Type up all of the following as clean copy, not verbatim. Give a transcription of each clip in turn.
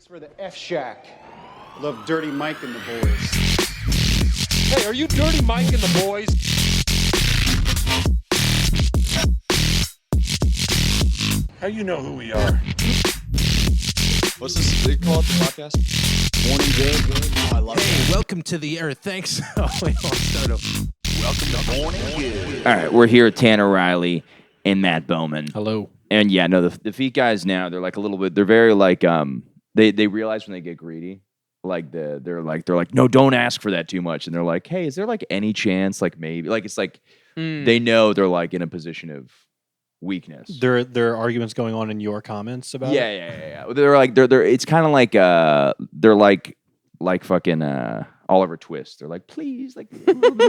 For the F Shack. Love Dirty Mike and the boys. Hey, are you Dirty Mike and the boys? How you know who we are? What's this they call it, the podcast? Morning Good. Oh, I love Hey, welcome to the Earth. Thanks. Oh, wait, I'll start over. Welcome to Morning Good. All right, we're here with Tanner, Riley, and Matt Bowman. Hello. And yeah, no, the feet guys now, they're like a little bit, they're very like, they realize when they get greedy, like they're like, no, don't ask for that too much. And they're like, hey, is there like any chance, like maybe, like it's like, they know they're like in a position of weakness. There are arguments going on in your comments about it? Yeah. They're like, they're it's kind of like, they're like fucking, Oliver Twist. They're like, please, like,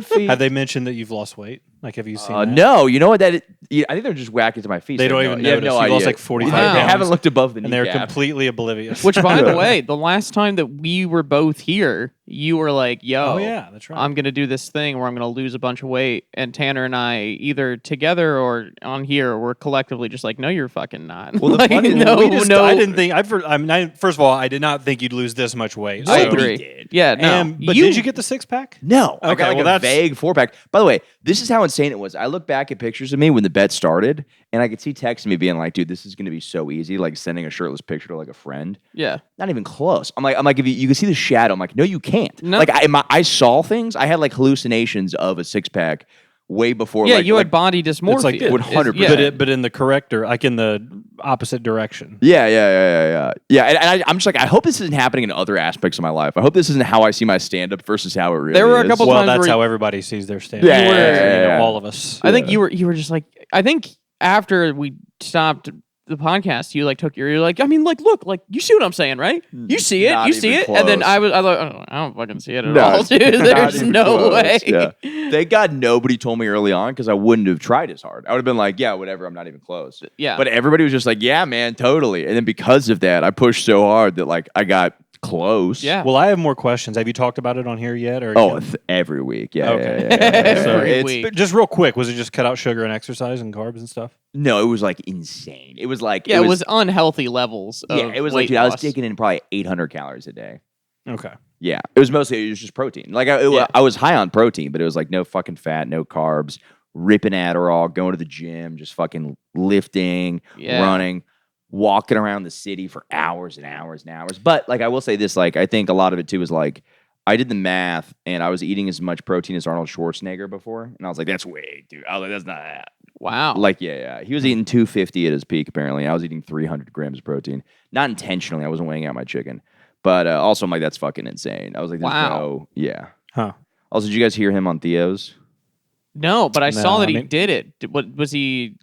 feet. Have they mentioned that you've lost weight? Like, have you seen that? No, you know what? I think they're just whacking to my feet. They so don't even notice. no You idea. lost like 45 They pounds. haven't looked above the And they're kneecap. completely oblivious. Which, by the way, the last time that we were both here, you were like, yo, Oh, yeah, that's right. I'm going to do this thing where I'm going to lose a bunch of weight. And Tanner and I, either together or on here, were collectively just like, no, you're fucking not. Well, the like, funny- no, I didn't think. First of all, I did not think you'd lose this much weight. I so- agree. did. Yeah, no. But did you get the 6-pack? No. I Okay, got like well, a that's- vague 4-pack. By the way, this is how insane it was. I look back at pictures of me when the bet started, and I could see texting me being like, dude, this is going to be so easy, like sending a shirtless picture to like a friend. Yeah. Not even close. I'm like, if you can see the shadow. I'm like, no, you can't. No. Like, I saw things. I had like hallucinations of a 6-pack way before. Yeah, like, you like, had body dysmorphia. It's like 100%. Yeah. But in the corrector, like in the opposite direction. Yeah. And I'm just like, I hope this isn't happening in other aspects of my life. I hope this isn't how I see my stand-up versus how it really is. There were a couple Well, times that's where how everybody sees their stand. Yeah. All of us. I think you were just like, I think after we stopped the podcast, you like you're like, I mean, like, look, like, you see what I'm saying, right? You see it, Not you see even it, and then close. I was like, oh, I don't fucking see it at No, all, dude. not There's even no close. way. Yeah. Thank God nobody told me early on because I wouldn't have tried as hard. I would have been like, yeah, whatever, I'm not even close. Yeah. But everybody was just like, yeah, man, totally. And then because of that, I pushed so hard that like I got close. Yeah. Well, I have more questions. Have you talked about it on here yet? Or Oh, every week. Yeah. Okay. Yeah. Every It's- week. But just real quick, was it just cut out sugar and exercise and carbs and stuff? No, it was like insane. It was like, Yeah, it was unhealthy levels. Of yeah, it was weight like, dude, I was loss. taking in probably 800 calories a day. Okay. Yeah, it was just protein. Like I was high on protein, but it was like no fucking fat, no carbs, ripping Adderall, going to the gym, just fucking lifting, Yeah. running, walking around the city for hours and hours and hours. But like I will say this, like I think a lot of it too is like I did the math and I was eating as much protein as Arnold Schwarzenegger before, and I was like, that's way, dude. I was like, that's not that. Wow. Like yeah, he was eating 250 at his peak apparently. I was eating 300 grams of protein, not intentionally. I wasn't weighing out my chicken. But also, I'm like, that's fucking insane. I was like, Wow. yeah. Huh. Also, did you guys hear him on Theo's? No, but I No, saw that I he mean- did it. What was he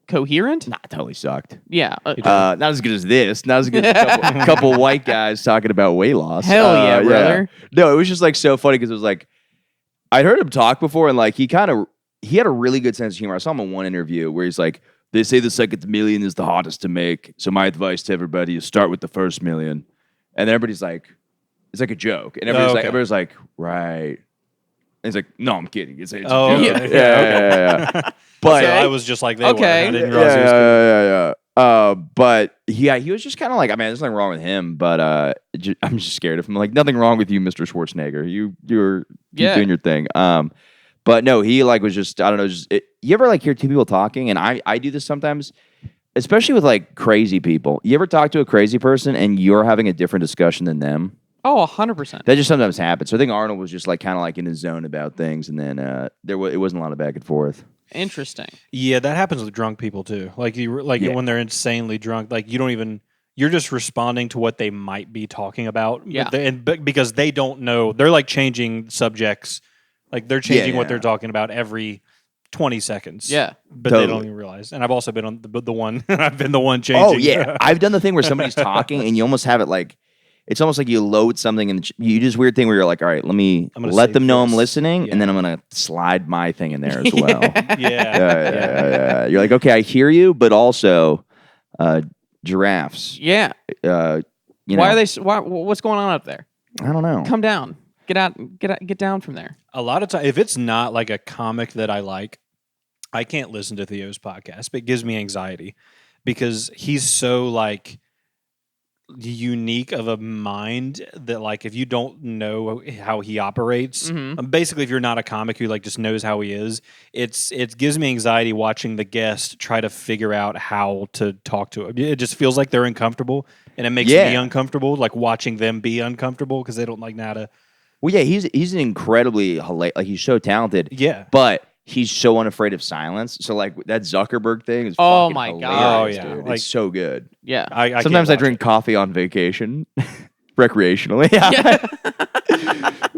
coherent? Nah, totally sucked. Yeah. Not as good as this. Not as good as a couple white guys talking about weight loss. Hell yeah, brother. No, it was just like so funny because it was like, I'd heard him talk before and like he had a really good sense of humor. I saw him in one interview where he's like, they say the second million is the hardest to make. So my advice to everybody is start with the first million. And then everybody's like, it's like a joke. And everybody's like, right. And he's like, no, I'm kidding. It's a Oh, joke. okay. Yeah. But So I was just like they Okay. were. I didn't realize he was yeah. But yeah, he was just kind of like, I mean, there's nothing wrong with him, but I'm just scared of him. Like, nothing wrong with you, Mr. Schwarzenegger. You're keep doing your thing. But no, he like was just, I don't know, you ever like hear two people talking, and I do this sometimes, especially with like crazy people. You ever talk to a crazy person and you're having a different discussion than them? Oh, 100%. That just sometimes happens. So I think Arnold was just like kind of like in his zone about things, and then it wasn't a lot of back and forth. Interesting. Yeah, that happens with drunk people too. Like Yeah. when they're insanely drunk, like you're just responding to what they might be talking about. Yeah. But because they don't know, they're like changing subjects. Like they're changing what yeah. they're talking about every 20 seconds. Yeah. But they don't Totally. even realize. And I've also been on the one. I've been the one changing. Oh yeah, I've done the thing where somebody's talking and you almost have it like it's almost like you load something and you do this weird thing where you're like, all right, let me I'm gonna let say them know I'm this. listening, Yeah. and then I'm gonna slide my thing in there as well. yeah. Yeah. You're like, okay, I hear you, but also giraffes. Yeah. You know, Why are they? What's going on up there? I don't know. Come down. Get down from there. A lot of times, if it's not like a comic that I like, I can't listen to Theo's podcast. But it gives me anxiety because he's so like unique of a mind that like if you don't know how he operates, basically if you're not a comic who like just knows how he is, it gives me anxiety watching the guest try to figure out how to talk to him. It just feels like they're uncomfortable, and it makes me uncomfortable, like watching them be uncomfortable because they don't like know how to. Well, yeah, he's an incredibly hilarious. Like he's so talented. Yeah, but he's so unafraid of silence. So like that Zuckerberg thing is Oh fucking my hilarious, God. Oh, yeah. dude. Like- It's so good. Yeah. I Sometimes I can't watch drink coffee on vacation, recreationally.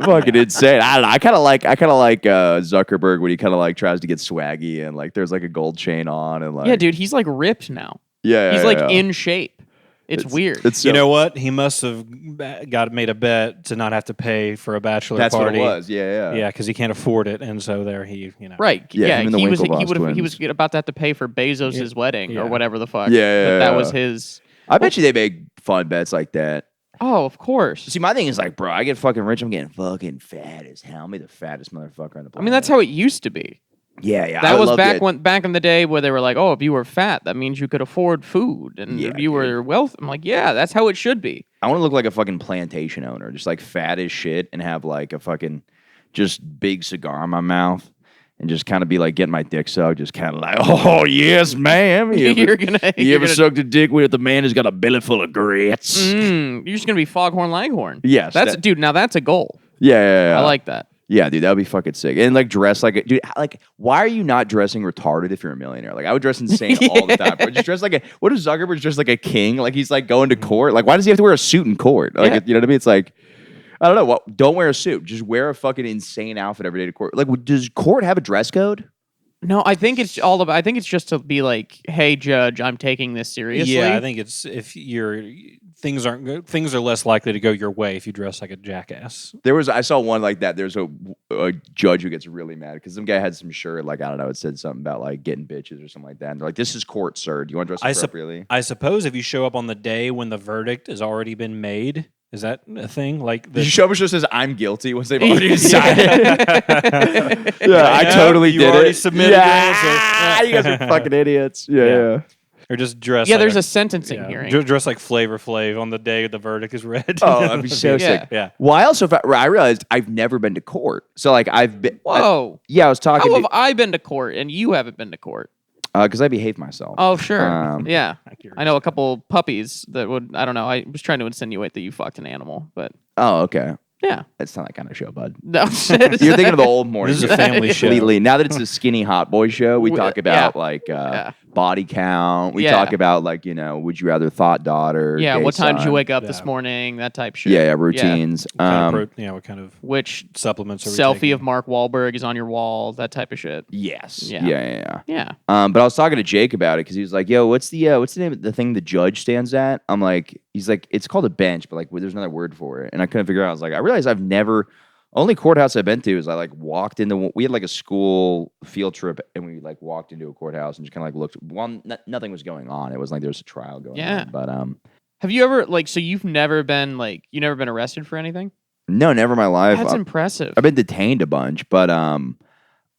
Fucking insane. I don't know. I kind of like Zuckerberg when he kind of like tries to get swaggy and like there's like a gold chain on and like Yeah, dude, he's like ripped now. yeah, He's yeah, like yeah. in shape. It's weird. It's You so- know what? He must have made a bet to not have to pay for a bachelor that's party. what it was. Yeah, Yeah, because he can't afford it, and so there he, Right. Yeah, Yeah. him and the He was Winklevoss he was twins. about to have to pay for Bezos' wedding Yeah. or whatever the fuck. Yeah, That was his. I bet you they make fun bets like that. Oh, of course. See, my thing is like, bro, I get fucking rich. I'm getting fucking fat as hell. I'm the fattest motherfucker on the planet. I mean, that's how it used to be. Yeah. That I was love back in the day where they were like, "Oh, if you were fat, that means you could afford food, and Yeah, if you were wealthy." I'm like, "Yeah, that's how it should be." I want to look like a fucking plantation owner, just like fat as shit, and have like a fucking just big cigar in my mouth, and just kind of be like getting my dick sucked, just kind of like, oh yes, ma'am. You You're ever, gonna. you you're ever gonna- sucked a dick with the man who's got a belly full of grits? You're just gonna be Foghorn Leghorn. Yes, That's dude. Now that's a goal. Yeah. I like that. Yeah, dude, that would be fucking sick. And like dress like a dude. Like, why are you not dressing retarded if you're a millionaire? Like, I would dress insane all the time. Bro. Just dress like a. What if Zuckerberg's dressed like a king? Like he's like going to court. Like, why does he have to wear a suit in court? Like, Yeah. you know what I mean? It's like, I don't know. Well, don't wear a suit. Just wear a fucking insane outfit every day to court. Like, does court have a dress code? No, I think it's all about. I think it's just to be like, "Hey, judge, I'm taking this seriously." Yeah, I think it's if you're things aren't good, things are less likely to go your way if you dress like a jackass. I saw one like that. There's a judge who gets really mad because some guy had some shirt, like, I don't know, it said something about like getting bitches or something like that. And they're like, this is court, sir. Do you want to dress appropriately? I suppose if you show up on the day when the verdict has already been made, is that a thing? Like Did you show up and just says, I'm guilty once they've already decided? I know, totally you did already it. submitted Yeah, you guys are fucking idiots. Yeah. Or just dress. Yeah, like there's a a sentencing hearing. Dress like Flavor Flav on the day the verdict is read. Oh, that'd be so Yeah. sick. Yeah. Well, I realized I've never been to court. So, like, I've been. Whoa. I was talking How have I been to court and you haven't been to court? because I behaved myself. Oh, sure. Yeah. Accurate. I know a couple puppies that would. I don't know. I was trying to insinuate that you fucked an animal, but Oh, okay. yeah. That's not that kind of show, bud. No. You're thinking of the old morning. This is a family show. Completely. Now that it's a skinny hot boy show, we We- talk about yeah. like Yeah. body count. We Yeah. talk about like, would you rather thought daughter? Yeah. gay What time did you son. wake up this Yeah. morning? That type shit. Yeah, routines. What kind of Which supplements are we selfie taking? of Mark Wahlberg is on your wall? That type of shit. Yes. Yeah. Yeah. Yeah. But I was talking to Jake about it because he was like, "Yo, what's the name of the thing the judge stands at?" I'm like, he's like, it's called a bench, but like, there's another word for it, and I couldn't figure out. I was like, I realized I've never. Only courthouse I've been to is I like walked into. We had like a school field trip, and we like walked into a courthouse and just kind of like looked. Well, nothing was going on. It was like there was a trial going Yeah. on. But Have you ever so you've never been you never been arrested for anything? no, never in my life. That's impressive. I've been detained a bunch, but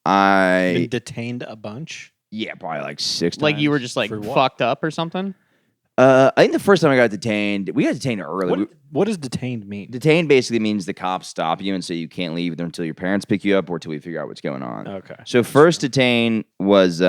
Been detained a bunch. yeah, probably like 6 times. Like you were just like For what? fucked up or something. I think the first time I got detained, we got detained early. What does detained mean? Detained basically means the cops stop you and say you can't leave either until your parents pick you up or until we figure out what's going on. Okay. So first detain was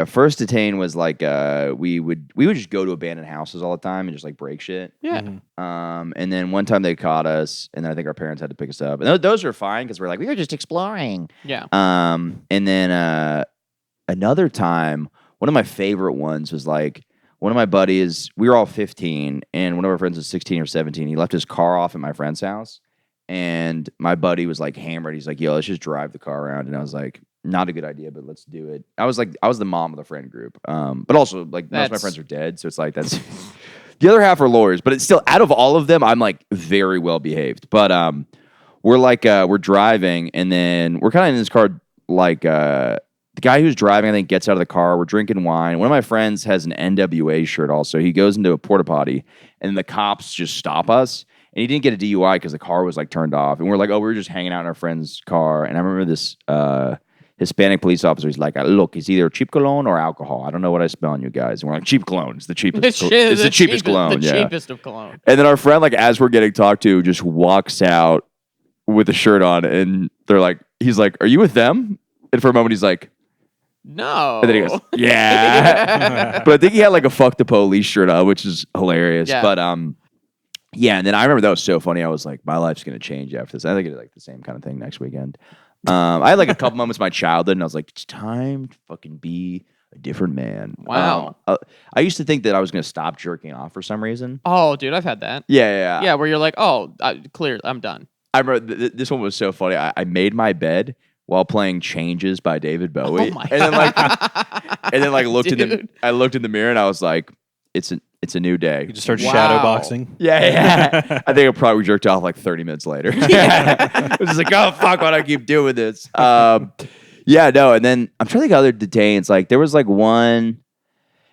first detain was like we would just go to abandoned houses all the time and just like break shit. Yeah. And then one time they caught us and I think our parents had to pick us up. And those were fine because we're like we were just exploring. Yeah. And then another time, one of my favorite ones was like one of my buddies, we were all 15, and one of our friends was 16 or 17. He left his car off at my friend's house, and my buddy was like hammered. He's like, yo, let's just drive the car around. And I was like, not a good idea, but let's do it. I was the mom of the friend group. But also, like, most of my friends are dead, so it's like, that's... The other half are lawyers, but it's still, out of all of them, I'm like very well behaved. But we're driving, and then we're kind of in this car, like, the guy who's driving, I think, gets out of the car. We're drinking wine. One of my friends has an NWA shirt also. He goes into a porta potty, and the cops just stop us. And he didn't get a DUI because the car was like turned off. And we're like, oh, we were just hanging out in our friend's car. And I remember this Hispanic police officer. He's like, look, it's either cheap cologne or alcohol. I don't know what I smell on you guys. And we're like, cheap cologne. It's the cheapest. It's the cheapest cologne. The yeah. cheapest of cologne. And then our friend, like, as we're getting talked to, just walks out with a shirt on, and they're like, he's like, are you with them? And for a moment, he's like, no. and then he goes, yeah. But I think he had like a fuck the police shirt on, which is hilarious. Yeah. But yeah. And then I remember that was so funny. I was like, my life's gonna change after this. I think it's like the same kind of thing next weekend. I had like a couple moments of my childhood, and I was like, it's time to fucking be a different man. Wow. I used to think that I was gonna stop jerking off for some reason. Oh, dude, I've had that. Yeah. Yeah, where you're like, oh, clear, I'm done. I remember this one was so funny. I made my bed while playing Changes by David Bowie. Oh my and then like looked Dude. I looked in the mirror and I was like, it's a new day. You just start Wow. shadow boxing. Yeah. I think I probably jerked off like 30 minutes later. I was just like, oh fuck, why do I keep doing this? Yeah, no, and then I'm trying to think of other detains. Like there was like one.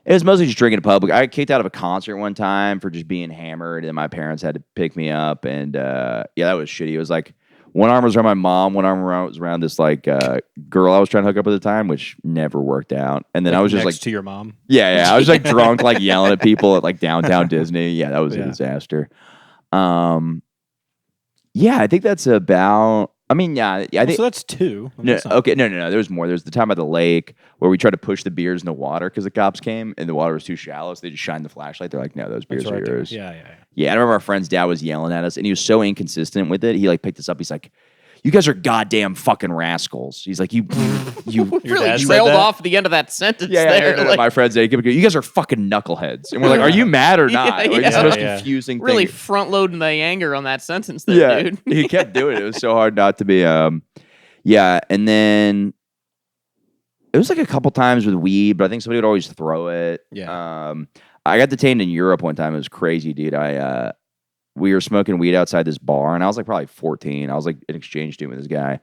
It was mostly just drinking in public. I got kicked out of a concert one time for just being hammered, and my parents had to pick me up. And yeah, that was shitty. It was like one arm was around my mom, one arm was around this like girl I was trying to hook up at the time, which never worked out. And then I was just next like to your mom. Yeah, I was like drunk, like yelling at people at like downtown Disney. Yeah, that was a disaster. Yeah, I think that's about. I mean, yeah, I think So that's two. I mean, no, that's not- okay, no. There was more. There was the time at the lake where we tried to push the beers in the water because the cops came and the water was too shallow, so they just shined the flashlight. They're like, "No, those beers that's are right there. yours." Yeah. Yeah, I remember our friend's dad was yelling at us, and he was so inconsistent with it. He like picked us up. He's like, "You guys are goddamn fucking rascals." He's like, "You Really dad said trailed that? off the end of that sentence yeah." there. And like, my friend's dad, you guys are fucking knuckleheads, and we're like, "Are you mad or not?" Yeah, Like, it's the yeah. most Yeah. confusing really thing. front loading the anger on that sentence there, Yeah, dude. he kept doing it. It was so hard not to be. Yeah, and then it was like a couple times with weed, but I think somebody would always throw it. Yeah. I got detained in Europe one time. It was crazy, dude. We were smoking weed outside this bar, and I was like probably 14. I was like an exchange student with this guy,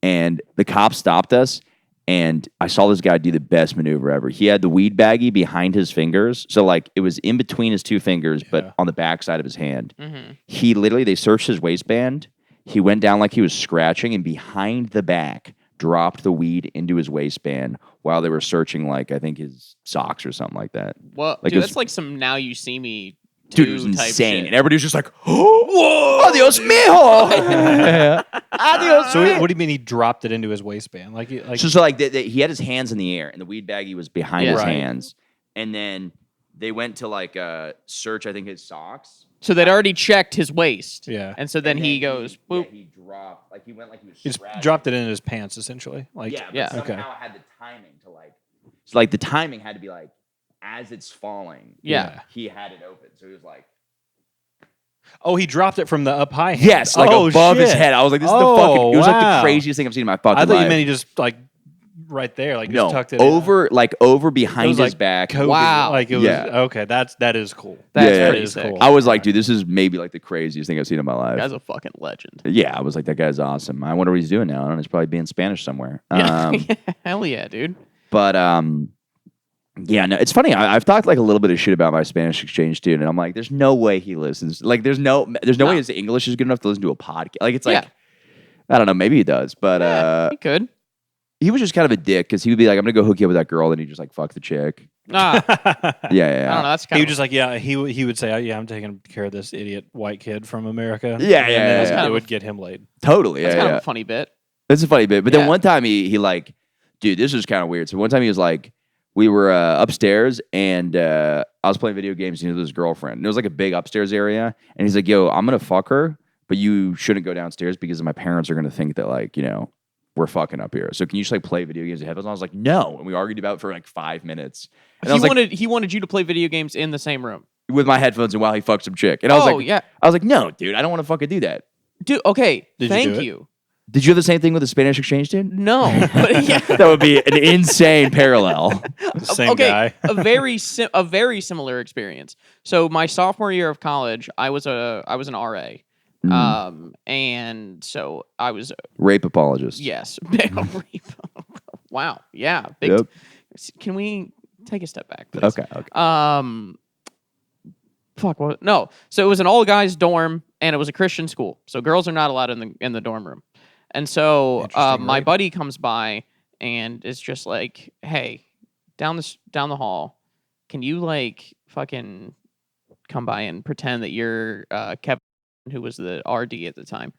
and the cops stopped us, and I saw this guy do the best maneuver ever. He had the weed baggie behind his fingers, so like it was in between his two fingers, but on the back side of his hand. Mm-hmm. They searched his waistband. He went down like he was scratching, and behind the back dropped the weed into his waistband while they were searching, like I think his socks or something like that. Well, Like, dude, it was- that's like some Now You See Me Dude, it was 2 type insane, shit. and everybody was just like, "Oh, adios, mijo, adios." So mijo." what do you mean he dropped it into his waistband? Like So like he had his hands in the air, and the weed baggie was behind Yeah. his Right. hands, and then they went to like search, I think, his socks. So they'd already checked his waist. Yeah. And so then he goes, boop. He dropped, like he went like he was. he just scratching. dropped it in his pants essentially. Like Yeah, but Yeah. somehow Okay. it had the timing to like. So like the timing had to be like as it's falling. Yeah. He had it open, so he was like. Oh, he dropped it from the up high hand. Yes, like Oh, above his shit. head. I was like, this is Oh, the fucking. It was like the wow. craziest thing I've seen in my fucking I thought life. you meant he just like right there, like No, just tucked it in. over It behind was his like back. Kobe. Wow. Like it was Yeah. okay. That is cool. That's Yeah, pretty that is sick. cool. I was like, dude, this is maybe like the craziest thing I've seen in my life. Guy's a fucking legend. Yeah, I was like, that guy's awesome. I wonder what he's doing now. I don't know. He's probably being Spanish somewhere. Yeah. Hell yeah, dude. But yeah, no, it's funny. I've talked like a little bit of shit about my Spanish exchange student, and I'm like, there's no way he listens. Like, there's no way his English is good enough to listen to a podcast. Like, it's like, Yeah. I don't know, maybe he does, but He could. he was just kind of a dick because he would be like, I'm gonna go hook you up with that girl, and he'd just like fuck the chick. Ah, I Yeah. don't know. That's He kind was of just like, yeah, he would say, yeah, I'm taking care of this idiot white kid from America. Yeah, And yeah, then yeah. it would get him laid. Totally. that's Yeah, kind yeah. of a funny bit. That's a funny bit. But then Yeah. one time he like, dude, this is kind of weird. So one time he was like, we were upstairs and I was playing video games with his girlfriend. And it was like a big upstairs area. And he's like, yo, I'm going to fuck her, but you shouldn't go downstairs because my parents are going to think that like, you know, we're fucking up here. So can you just like play video games with headphones? I was like, no. And we argued about it for like 5 minutes. And I was like, He wanted you to play video games in the same room. with my headphones and while he fucked some chick. And I was like, yeah. I was like, no, dude, I don't want to fucking do that. Dude, okay. Did you thank do it? you. Did you have the same thing with the Spanish exchange student? No. But yeah. That would be an insane parallel. The same okay, guy. a very similar experience. So my sophomore year of college, I was an RA. And so I was Rape apologist. yes. Wow. Yeah. Big Yep. Can we take a step back, please? Okay. Fuck. What? No. So it was an all guys dorm, and it was a Christian school. So girls are not allowed in the dorm room. And so Interesting, my right? buddy comes by, and it's just like, hey, down the hall, can you like fucking come by and pretend that you're Kevin, who was the RD at the time.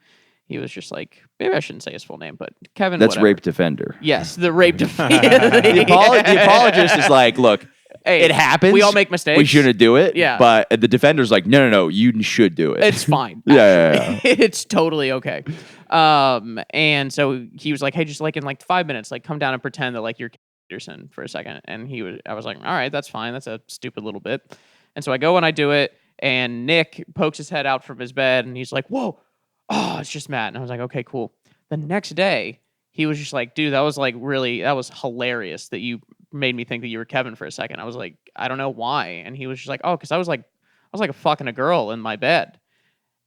He was just like, maybe I shouldn't say his full name, but Kevin. That's whatever. rape defender. Yes, the rape defender. The apologist is like, look, hey, it happens. We all make mistakes. We shouldn't do it. Yeah. But the defender's like, no, you should do it. It's fine. Yeah. It's totally okay. And so he was like, hey, just like in like 5 minutes, like come down and pretend that like you're Peterson for a second. And I was like, all right, that's fine. That's a stupid little bit. And so I go and I do it, and Nick pokes his head out from his bed, and he's like, whoa. Oh, it's just Matt. And I was like, okay, cool. The next day, he was just like, dude, that was hilarious that you made me think that you were Kevin for a second. I was like, I don't know why. And he was just like, oh, because I was like fucking a girl in my bed.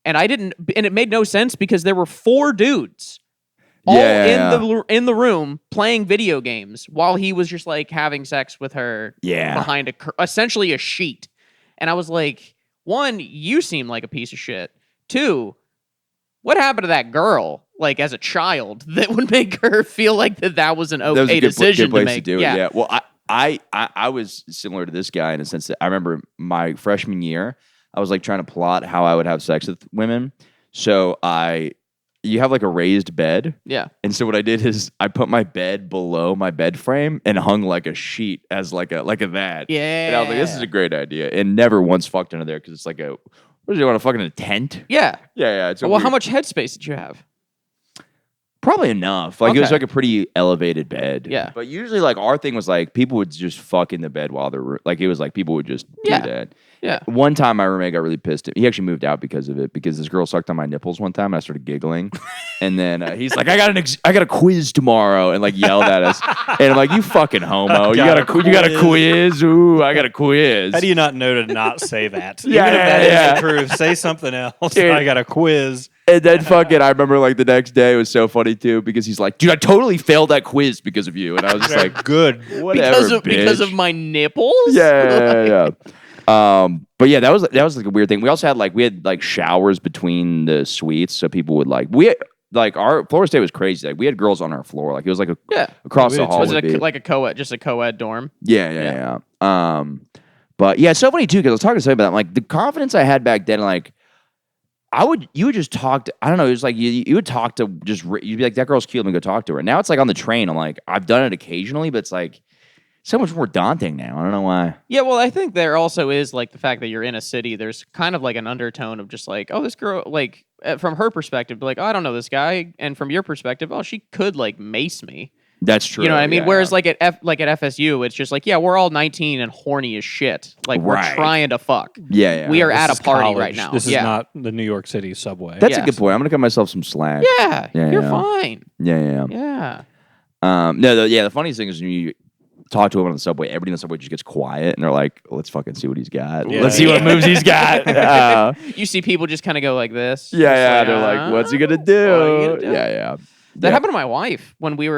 And it made no sense because there were 4 dudes all in the room playing video games while he was just like having sex with her behind essentially a sheet. And I was like, 1, you seem like a piece of shit. 2, what happened to that girl, like as a child, that would make her feel like that was an okay decision good place to make? do it. Yeah. Well, I was similar to this guy in a sense that I remember my freshman year, I was like trying to plot how I would have sex with women. So you have like a raised bed. Yeah. And so what I did is I put my bed below my bed frame and hung like a sheet as like a that. Yeah. And I was like, this is a great idea. And never once fucked under there because it's like what do you want to fucking a tent? Yeah. Yeah. It's Well, how much headspace did you have? Probably enough. Like it was like a pretty elevated bed. Yeah. But usually like our thing was like people would just fuck in the bed while they're like it was like people would just do that. Yeah. One time my roommate got really pissed. He actually moved out because of it because this girl sucked on my nipples one time and I started giggling. And then he's like, I got a quiz tomorrow and like yelled at us. And I'm like, you fucking homo. You got a quiz? Ooh, I got a quiz. How do you not know to not say that? Yeah, Even if that yeah. isn't true, say something else. Dude. I got a quiz. And then fucking, I remember like the next day it was so funny too because he's like, dude, I totally failed that quiz because of you. And I was just like, Good. whatever, because of bitch. my nipples? Yeah. But yeah, that was like a weird thing. We also had showers between the suites, so people would our Florida State was crazy. Like we had girls on our floor. Like it was like across the hall. Was it like a co-ed dorm? Yeah. But yeah, it's so funny too because I was talking to somebody about that. Like the confidence I had back then, like you would just talk to, I don't know, it was like you would talk to you'd be like, that girl's cute, let me go talk to her. Now it's like on the train, I'm like, I've done it occasionally, but it's like so much more daunting now. I don't know why. Yeah, well, I think there also is like the fact that you're in a city, there's kind of like an undertone of just like, oh, this girl, like from her perspective, like, oh, I don't know this guy. And from your perspective, oh, she could like mace me. That's true. You know what I mean? Yeah. Whereas like at FSU, it's just like, yeah, we're all 19 and horny as shit. Like we're trying to fuck. Yeah. We are This at a is party college. right now. This is not the New York City subway. That's a Yes. good point. I'm gonna cut myself some slack. Yeah, you're fine. Yeah. Yeah. The funniest thing is when you talk to him on the subway, everybody in the subway just gets quiet and they're like, let's fucking see what he's got. Yeah. Let's see what moves he's got. You see people just kind of go like this. Yeah. Just They're like, what's he gonna do? What are you gonna do? Yeah. That happened to my wife when we've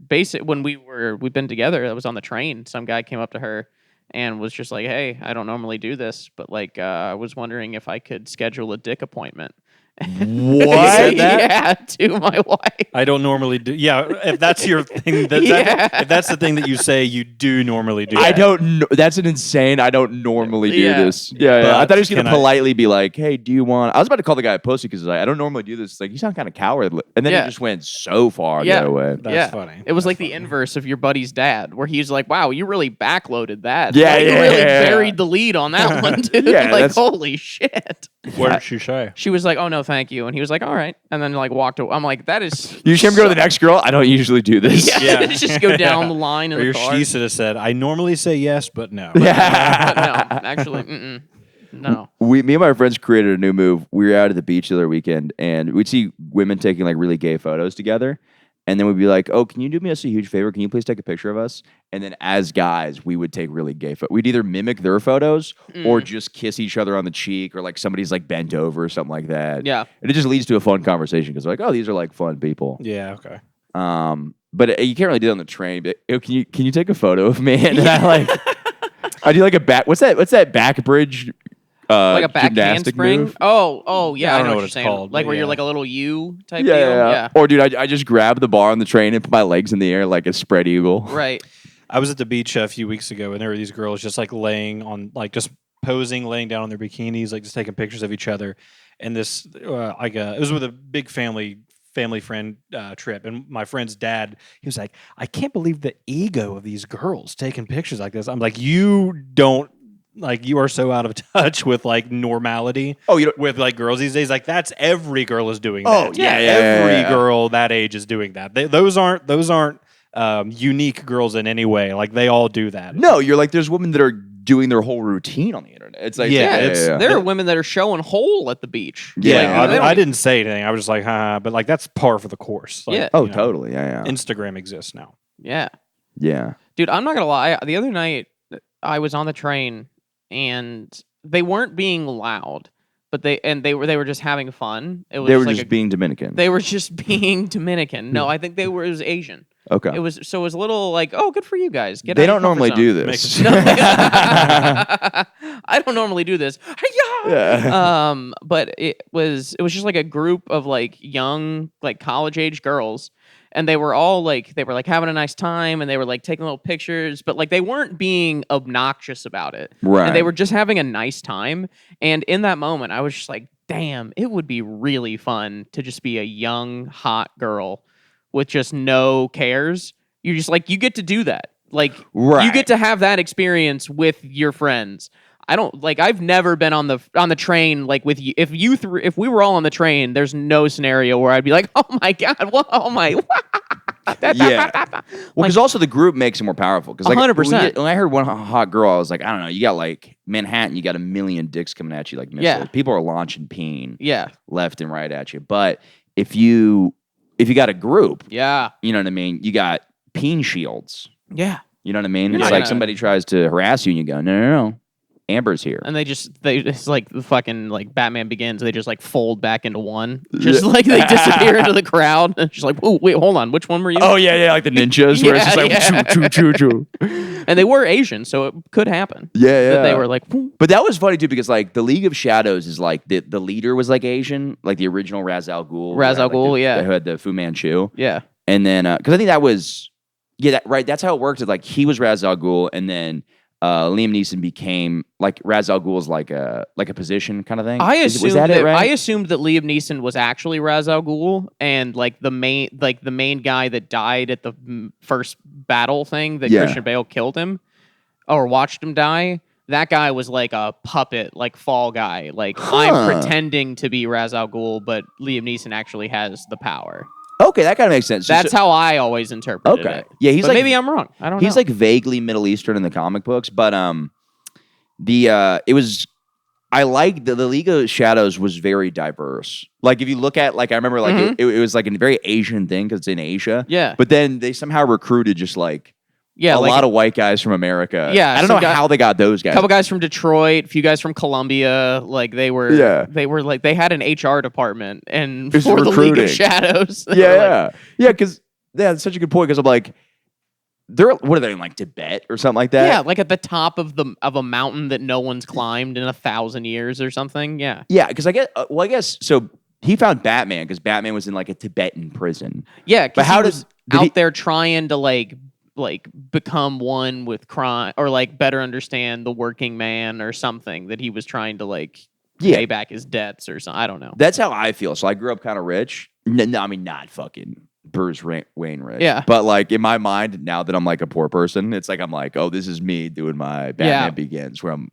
been together. I was on the train. Some guy came up to her and was just like, "Hey, I don't normally do this, but like, I was wondering if I could schedule a dick appointment." What? Said that? Yeah, to my wife. I don't normally do. Yeah, if that's your thing, if that's the thing that you say, you do normally do. I that. don't know. That's an insane. I don't normally do Yeah. this. Yeah. I thought he was going can to I- politely be like, hey, do you want... I was about to call the guy a pussy because like, I don't normally do this. It's like, you sound kind of cowardly. And then Yeah. he just went so far the Yeah. other way. That's funny. It was like the inverse of your buddy's dad, where he's like, "Wow, you really backloaded that. Yeah, Like, you yeah, really yeah. buried the lead on that one, dude. Yeah, like, that's- holy shit." What did she say? She was like, "Oh no, thank you," and he was like, "All right," and then like walked away. I'm like, "That is." You should go to the next girl. I don't usually do this. Yeah, Yeah. just go down the line in Or the your car. she should have said, "I normally say yes, but no." But no, actually, no. Me and my friends created a new move. We were out at the beach the other weekend, and we'd see women taking like really gay photos together. And then we'd be like, oh, can you do me a huge favor? Can you please take a picture of us? And then as guys, we would take really gay photos. We'd either mimic their photos or just kiss each other on the cheek or like somebody's like bent over or something like that. Yeah. And it just leads to a fun conversation because like, oh, these are like fun people. Yeah. Okay. But you can't really do it on the train. But can you take a photo of me? And then I do like a back. What's that back bridge like a back gymnastic handspring. move. Oh, yeah. I don't know what it's you're saying. called, Like but where you're yeah. like a little U type Yeah, deal. yeah. Or dude, I just grab the bar on the train and put my legs in the air like a spread eagle. Right. I was at the beach a few weeks ago, and there were these girls just like laying on, like just posing, laying down on their bikinis, like just taking pictures of each other. And this, it was with a big family friend trip, and my friend's dad, he was like, I can't believe the ego of these girls taking pictures like this. I'm like, you are so out of touch with like normality. Oh, you don't, with like girls these days. Like that's every girl is doing Oh, that. yeah, every yeah. girl that age is doing that. Those aren't unique girls in any way. Like they all do that. no, you're like there's women that are doing their whole routine on the internet. It's like There are women that are showing hole at the beach. Yeah. Like, I didn't say anything. I was just like, but like that's par for the course. Like, Yeah. Oh, you know, totally. Yeah. Instagram exists now. Yeah. Yeah. Dude, I'm not gonna lie. The other night, I was on the train, and they weren't being loud, but they were just having fun. It was They were like just being Dominican. They were just being Dominican. No, I think it was Asian. Okay. It was a little like, oh, good for you guys. Get They out of don't your normally do comfort this. zone. I don't normally do this. Yeah. But it was just like a group of like young, like college age girls, and they were having a nice time, and they were like taking little pictures, but like they weren't being obnoxious about it. Right. And they were just having a nice time. And in that moment, I was just like, damn, it would be really fun to just be a young, hot girl with just no cares. You just like, you get to do that. Like, Right. you get to have that experience with your friends. I've never been on the train like with you. If we were all on the train, there's no scenario where I'd be like, oh my God, oh my. Yeah. Well, because also the group makes it more powerful. Because like 100%. when I heard one hot girl, I was like, I don't know. You got like Manhattan, you got a million dicks coming at you like missiles. Yeah. People are launching peen Yeah. left and right at you. But if you got a group, Yeah. you know what I mean? You got peen shields. Yeah. You know what I mean? You're It's not like gonna- somebody tries to harass you and you go, no. Amber's here. And it's like the fucking like Batman Begins. They just like fold back into one. Just like they disappear into the crowd. And just like, oh wait, hold on, which one were you? Oh yeah, like the ninjas where it's just like Yeah. choo choo choo. And they were Asian, so it could happen. Yeah. That they were like, "Whoo." But that was funny too because like the League of Shadows is like the leader was like Asian, like the original Ra's al Ghul. Ra's al Ghul, yeah. Who had the Fu Manchu. Yeah. And then because I think that was that's how it worked. Is like he was Ra's al Ghul, and then Liam Neeson became like Ra's al Ghul is like a position kind of thing. Was that it, right? I assumed that Liam Neeson was actually Ra's al Ghul, and like the main guy that died at the first battle thing that Yeah. Christian Bale killed him or watched him die. That guy was like a puppet, like Fall Guy. Like I'm pretending to be Ra's al Ghul, but Liam Neeson actually has the power. Okay, that kind of makes sense. That's how I always interpreted Okay. it. Yeah, he's But like maybe I'm wrong. I don't know. he's like vaguely Middle Eastern in the comic books, but I like the League of Shadows was very diverse. Like if you look at like I remember like it was like a very Asian thing because it's in Asia. Yeah. But then they somehow recruited just like yeah, a like lot of white guys from America. Yeah, I don't some know guy- how they got those guys. a couple guys from Detroit, a few guys from Columbia. Like they were like they had an HR department and Just for the League recruiting. of Shadows. they Yeah, were like, yeah, because that's such a good point. Because I'm like, what are they in like Tibet or something like that? yeah, like at the top of a mountain that no one's climbed in 1,000 years or something. Yeah. Yeah, because I guess so. He found Batman because Batman was in like a Tibetan prison. Yeah, But how he does- was did out he- there trying to like become one with crime or like better understand the working man or something that he was trying to like pay back his debts or something. I don't know. That's how I feel. So I grew up kind of rich. No, I mean not fucking Bruce Wayne rich. Yeah. But like in my mind, now that I'm like a poor person, it's like I'm like, oh, this is me doing my Batman Begins, where I'm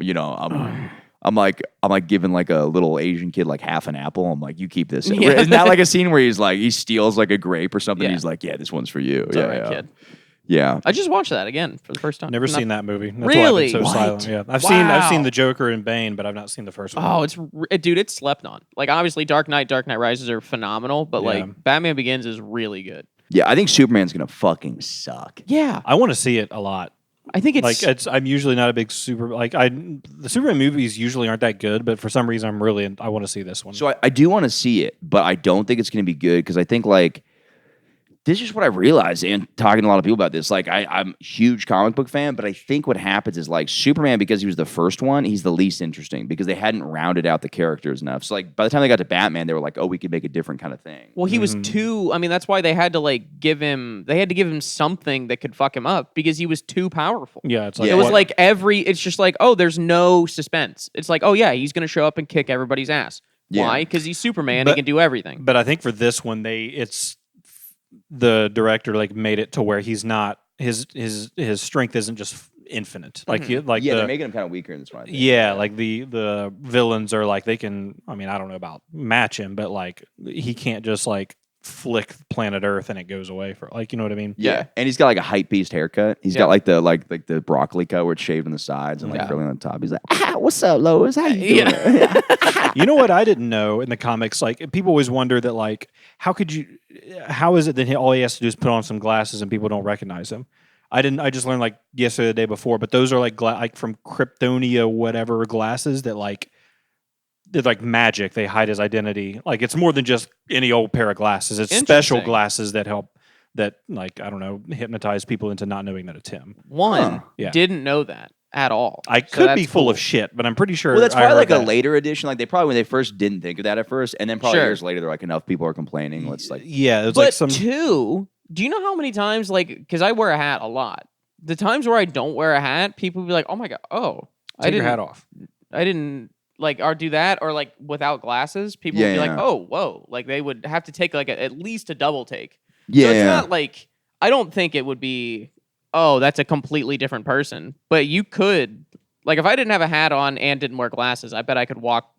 like giving like a little Asian kid like half an apple. I'm like, you keep this. Yeah. Isn't that like a scene where he steals like a grape or something? Yeah. He's like, yeah, this one's for you. It's yeah, all right, yeah. kid. Yeah. I just watched that again for the first time. Never Not- seen that movie. That's Really? why I've been so What? silent. Yeah, I've Wow. seen the Joker and Bane, but I've not seen the first one. Oh, dude, it's slept on. Like obviously Dark Knight Rises are phenomenal, but Yeah. like Batman Begins is really good. Yeah, I think Superman's gonna fucking suck. Yeah. I want to see it a lot. I think it's I'm usually not a big the Superman movies usually aren't that good, but for some reason I want to see this one. So I do want to see it, but I don't think it's gonna be good because I think like this is what I realized, and talking to a lot of people about this. Like, I'm a huge comic book fan, but I think what happens is, like, Superman, because he was the first one, he's the least interesting because they hadn't rounded out the characters enough. So, like, by the time they got to Batman, they were like, oh, we could make a different kind of thing. Well, he was too. I mean, that's why they had to like give him. They had to give him something that could fuck him up because he was too powerful. Yeah, it's like It was what- like it's just like, oh, there's no suspense. It's like, oh yeah, he's gonna show up and kick everybody's ass. Yeah. Why? Because he's Superman. But- He can do everything. But I think for this one, the director like made it to where he's not his strength isn't just infinite. Like Yeah, they're making him kind of weaker in this one. I think. Yeah, like the villains are like they can. I mean, I don't know about match him, but like he can't just like flick planet Earth and it goes away for like you know what I mean. Yeah, and he's got like a hype beast haircut. He's got like the broccoli cut where it's shaved on the sides and like curly on the top. He's like, what's up, Lois? How you doing? You know what I didn't know in the comics? Like people always wonder that like how is it that all he has to do is put on some glasses and people don't recognize him? I just learned like yesterday or the day before, but those are like like from Kryptonia whatever glasses that like they're like magic. They hide his identity. Like it's more than just any old pair of glasses. It's special Interesting. glasses that help that like I don't know hypnotize people into not knowing that it's him. Yeah. Didn't know that at all. I So could be that's full cool. of shit, but I'm pretty sure. Well, that's I probably heard like a that. later edition. Like they probably when they first didn't think of that at first, and then probably Sure. years later they're like enough people are complaining. Let's like Yeah, it's But like some. two, do you know how many times like because I wear a hat a lot. The times where I don't wear a hat, people will be like, "Oh my god, I Take didn't your hat off. I didn't like or do that or like without glasses." People would be like, "Oh, whoa!" Like they would have to take like at least a double take. yeah, So it's not like I don't think it would be. Oh, that's a completely different person. But you could like if I didn't have a hat on and didn't wear glasses, I bet I could walk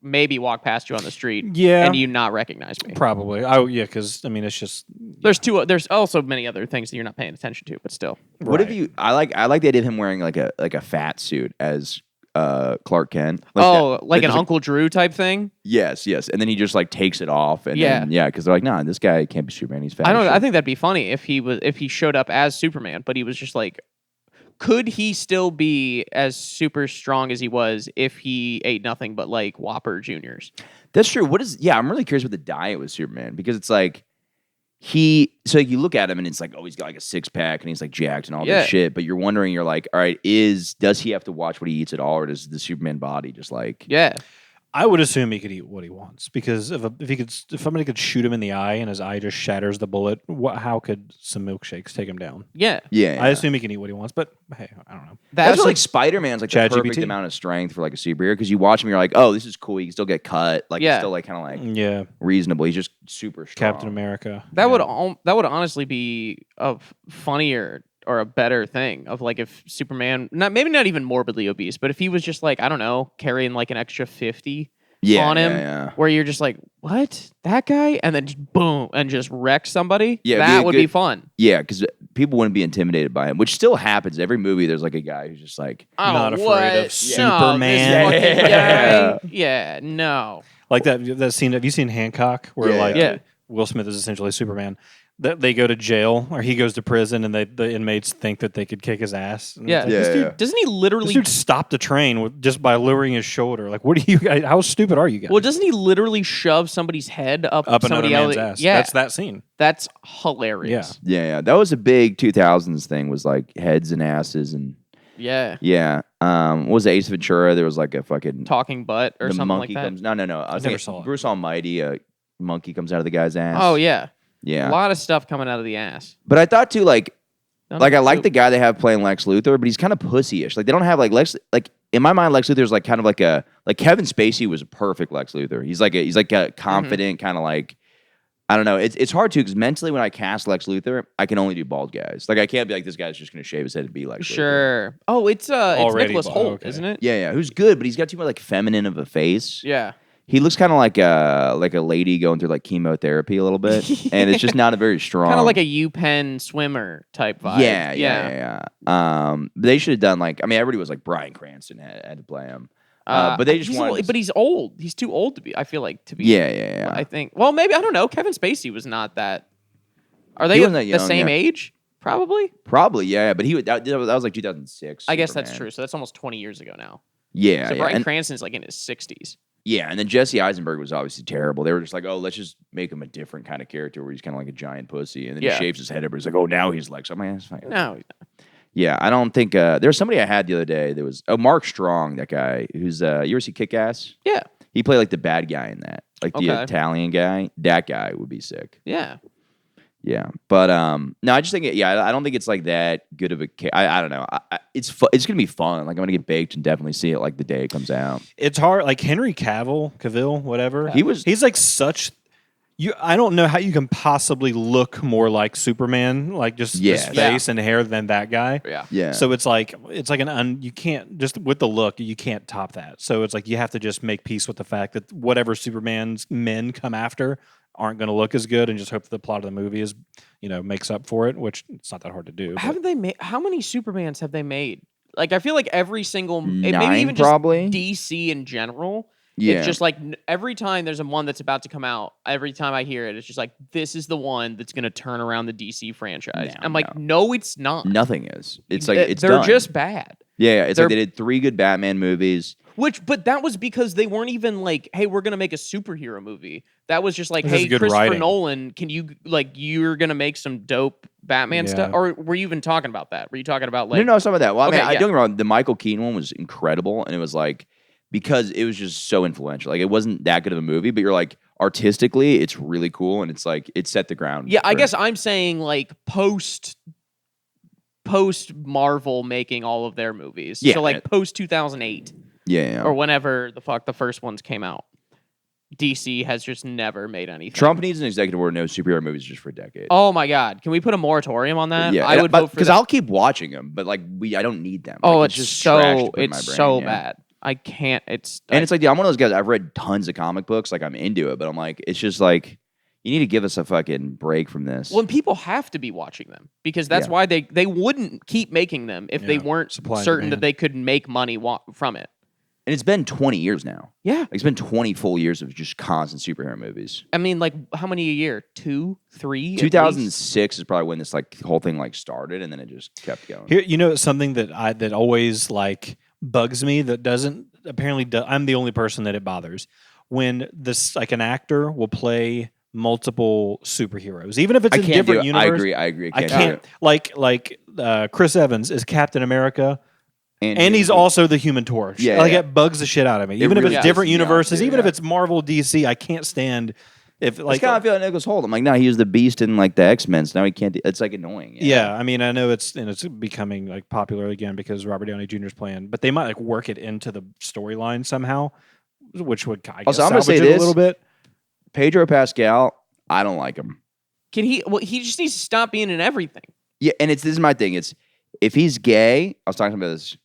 past you on the street, Yeah. and you not recognize me. Probably. Oh yeah, because I mean it's just. There's also many other things that you're not paying attention to, but still. What if Right. you? I like the idea of him wearing like a fat suit as Clark Kent. Like an just Uncle Drew type thing. Yes, and then he just like takes it off, and Yeah. then, because they're like, nah, this guy can't be Superman. He's fat. I don't as know. I shit." think that'd be funny if he showed up as Superman, but he was just like, could he still be as super strong as he was if he ate nothing but like Whopper Juniors? That's true. I'm really curious with the diet with Superman because it's like so you look at him and it's like, oh, he's got like a six pack and he's like jacked and all Yeah. this shit. But you're wondering, you're like, all right, does he have to watch what he eats at all, or does the Superman body just like? Yeah. I would assume he could eat what he wants because if somebody could shoot him in the eye and his eye just shatters the bullet, how could some milkshakes take him down? Yeah. Yeah, I assume he can eat what he wants, but hey, I don't know. That's what, like Spider-Man's like the ChatGPT. perfect amount of strength for like a superhero because you watch him, you're like, oh, this is cool. He can still get cut. Like, Yeah. he's still like kind of like Yeah, reasonable. He's just super strong. Captain America. That Yeah. would honestly be a funnier or a better thing of like if Superman maybe not even morbidly obese, but if he was just like, I don't know, carrying like an extra 50 on him, Yeah. where you're just like, what? That guy? And then just boom and just wreck somebody. Yeah, it'd be that a would be good- fun. Yeah, because people wouldn't be intimidated by him, which still happens. Every movie, there's like a guy who's just like, Oh, Not afraid what? of No, this Superman. fucking Yeah. guy. Yeah, no. Like that scene. Have you seen Hancock, where Yeah, like yeah. Will Smith is essentially Superman? That they go to jail or he goes to prison, and the inmates think that they could kick his ass. And Yeah. it's like, this, dude, Yeah. Doesn't he this literally? dude stopped the train just by lowering his shoulder. Like, what are you guys? How stupid are you guys? Well, doesn't he literally shove somebody's head up Up another somebody man's else? ass. Yeah, That's that scene. that's hilarious. yeah. That was a big 2000s thing, was like heads and asses and Yeah. what was it, Ace Ventura? There was like a fucking Talking butt or the something monkey like that. comes. No. I was never thinking saw it. Bruce Almighty. A monkey comes out of the guy's ass. Oh yeah. yeah. A lot of stuff coming out of the ass. But I thought too, like None I of like it- the guy they have playing Lex Luthor, but he's kind of pussyish. Like they don't have like like in my mind, Lex Luthor's like kind of like Kevin Spacey was a perfect Lex Luthor. He's like a confident kind of like, I don't know. It's hard to because mentally when I cast Lex Luthor, I can only do bald guys. Like I can't be like this guy's just gonna shave his head and be Lex Luthor. Sure. Oh, it's Already Nicholas bald, Holt, okay. isn't it? Yeah, who's good, but he's got too much like feminine of a face. Yeah. He looks kind of like a lady going through like chemotherapy a little bit, and it's just not a very strong. Kind of like a UPenn swimmer type vibe. Yeah. They should have done like, I mean, everybody was like Bryan Cranston had to play him, but they just wanted. But he's old. He's too old to be. I feel like to be. Yeah. I think. Well, maybe I don't know. Kevin Spacey was not that. Are they He wasn't that the young, same yeah. age? Probably. Probably, yeah, but that was like 2006. I guess that's Superman. true. So that's almost 20 years ago now. Yeah, So yeah. Bryan And Cranston's like in his 60s. Yeah, and then Jesse Eisenberg was obviously terrible. They were just like, oh, let's just make him a different kind of character where he's kind of like a giant pussy, and then he shaves his head up. He's like, oh, now he's like, so I'm like, that's fine. No. Yeah, I don't think there's somebody I had the other day. There was Mark Strong, that guy who's you ever see Kick-Ass? Yeah. He played like the bad guy in that, like the Okay. Italian guy. That guy would be sick. Yeah. Yeah, but no, I just think I don't think it's like that good of a. I don't know. It's it's gonna be fun. Like I'm gonna get baked and definitely see it like the day it comes out. It's hard. Like Henry Cavill, whatever. He's like such. I don't know how you can possibly look more like Superman, like just his face and hair than that guy. Yeah. So it's like you can't just with the look you can't top that. So it's like you have to just make peace with the fact that whatever Superman's men come after aren't going to look as good, and just hope that the plot of the movie is, makes up for it. Which it's not that hard to do. Haven't they made? How many Supermans have they made? Like I feel like every single, 9 maybe even probably. just DC in general. Yeah. It's just like every time there's one that's about to come out, every time I hear it, it's just like, this is the one that's going to turn around the DC franchise. I'm like, no, it's not. Nothing is. It's like it's they're done. just bad. Yeah, it's like they did 3 good Batman movies. But that was because they weren't even like, hey, we're gonna make a superhero movie. That was just like, This is hey, good Christopher writing. Nolan, can you you're gonna make some dope Batman stuff? Or were you even talking about that? Were you talking about like No, some of that. Well, I mean, Okay, I yeah. don't get me wrong. The Michael Keaton one was incredible, and it was like because it was just so influential. Like it wasn't that good of a movie, but you're like artistically, it's really cool, and it's like it set the ground. Yeah, I for- guess I'm saying like post Marvel making all of their movies. Yeah, So like post 2008 Yeah. or whenever the fuck the first ones came out. DC has just never made anything. Trump needs an executive order, no superhero movies just for a decade. Oh my god, can we put a moratorium on that? Yeah, I would vote for because that. I'll keep watching them, but like I don't need them. Oh, Like, it's just so trash to put in my brain, yeah. bad. I can't. It's it's like, dude, I'm one of those guys. I've read tons of comic books. Like I'm into it, but I'm like, it's just like you need to give us a fucking break from this. well, and people have to be watching them because that's Yeah. why they wouldn't keep making them if they weren't Supply and certain that demand. they could make money from it. And it's been 20 years now. Yeah, Like, it's been 20 full years of just constant superhero movies. I mean, like how many a year? 2, 3? at least? 2006 is probably when this like whole thing like started, and then it just kept going. Here, something that always like bugs me that doesn't apparently. I'm the only person that it bothers when this like an actor will play multiple superheroes, even if it's I in can't different do it. universe. I agree. I do can't it. like Chris Evans is Captain America. And And he's also the Human Torch. Yeah, like yeah. it bugs the shit out of me. Even if really it's does, different yeah, universes, dude, even if yeah. it's Marvel, DC, I can't stand if Like, like. it's kind of feel like Nicholas Holt. I'm like, no, he was the Beast in like the X-Men. So now he can't. It's like annoying. Yeah, I mean, I know it's becoming like popular again because Robert Downey Jr. is playing, but they might like work it into the storyline somehow, which would I guess Also, I'm gonna say salvage it this. a little bit. Pedro Pascal, I don't like him. Can he? Well, he just needs to stop being in everything. Yeah, and this is my thing. It's if he's gay. I was talking about this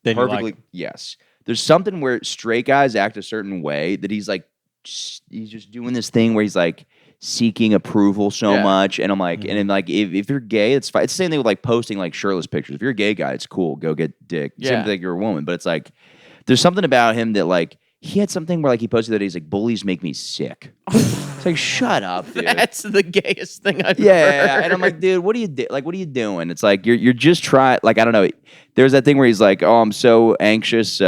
Then you perfectly. like, Yes, there's something where straight guys act a certain way that he's like, he's just doing this thing where he's like seeking approval so Yeah. much, and I'm like, and then like if you're gay, it's fine. It's the same thing with like posting like shirtless pictures. If you're a gay guy, it's cool. Go get dick. Same Yeah. thing. You're a woman, but it's like there's something about him that like he had something where like he posted that he's like bullies make me sick. It's like shut up, dude. That's the gayest thing I've Yeah, ever heard. and I'm like, dude, what are you what are you doing? It's like you're just trying. Like I don't know. There's that thing where he's like, oh, I'm so anxious.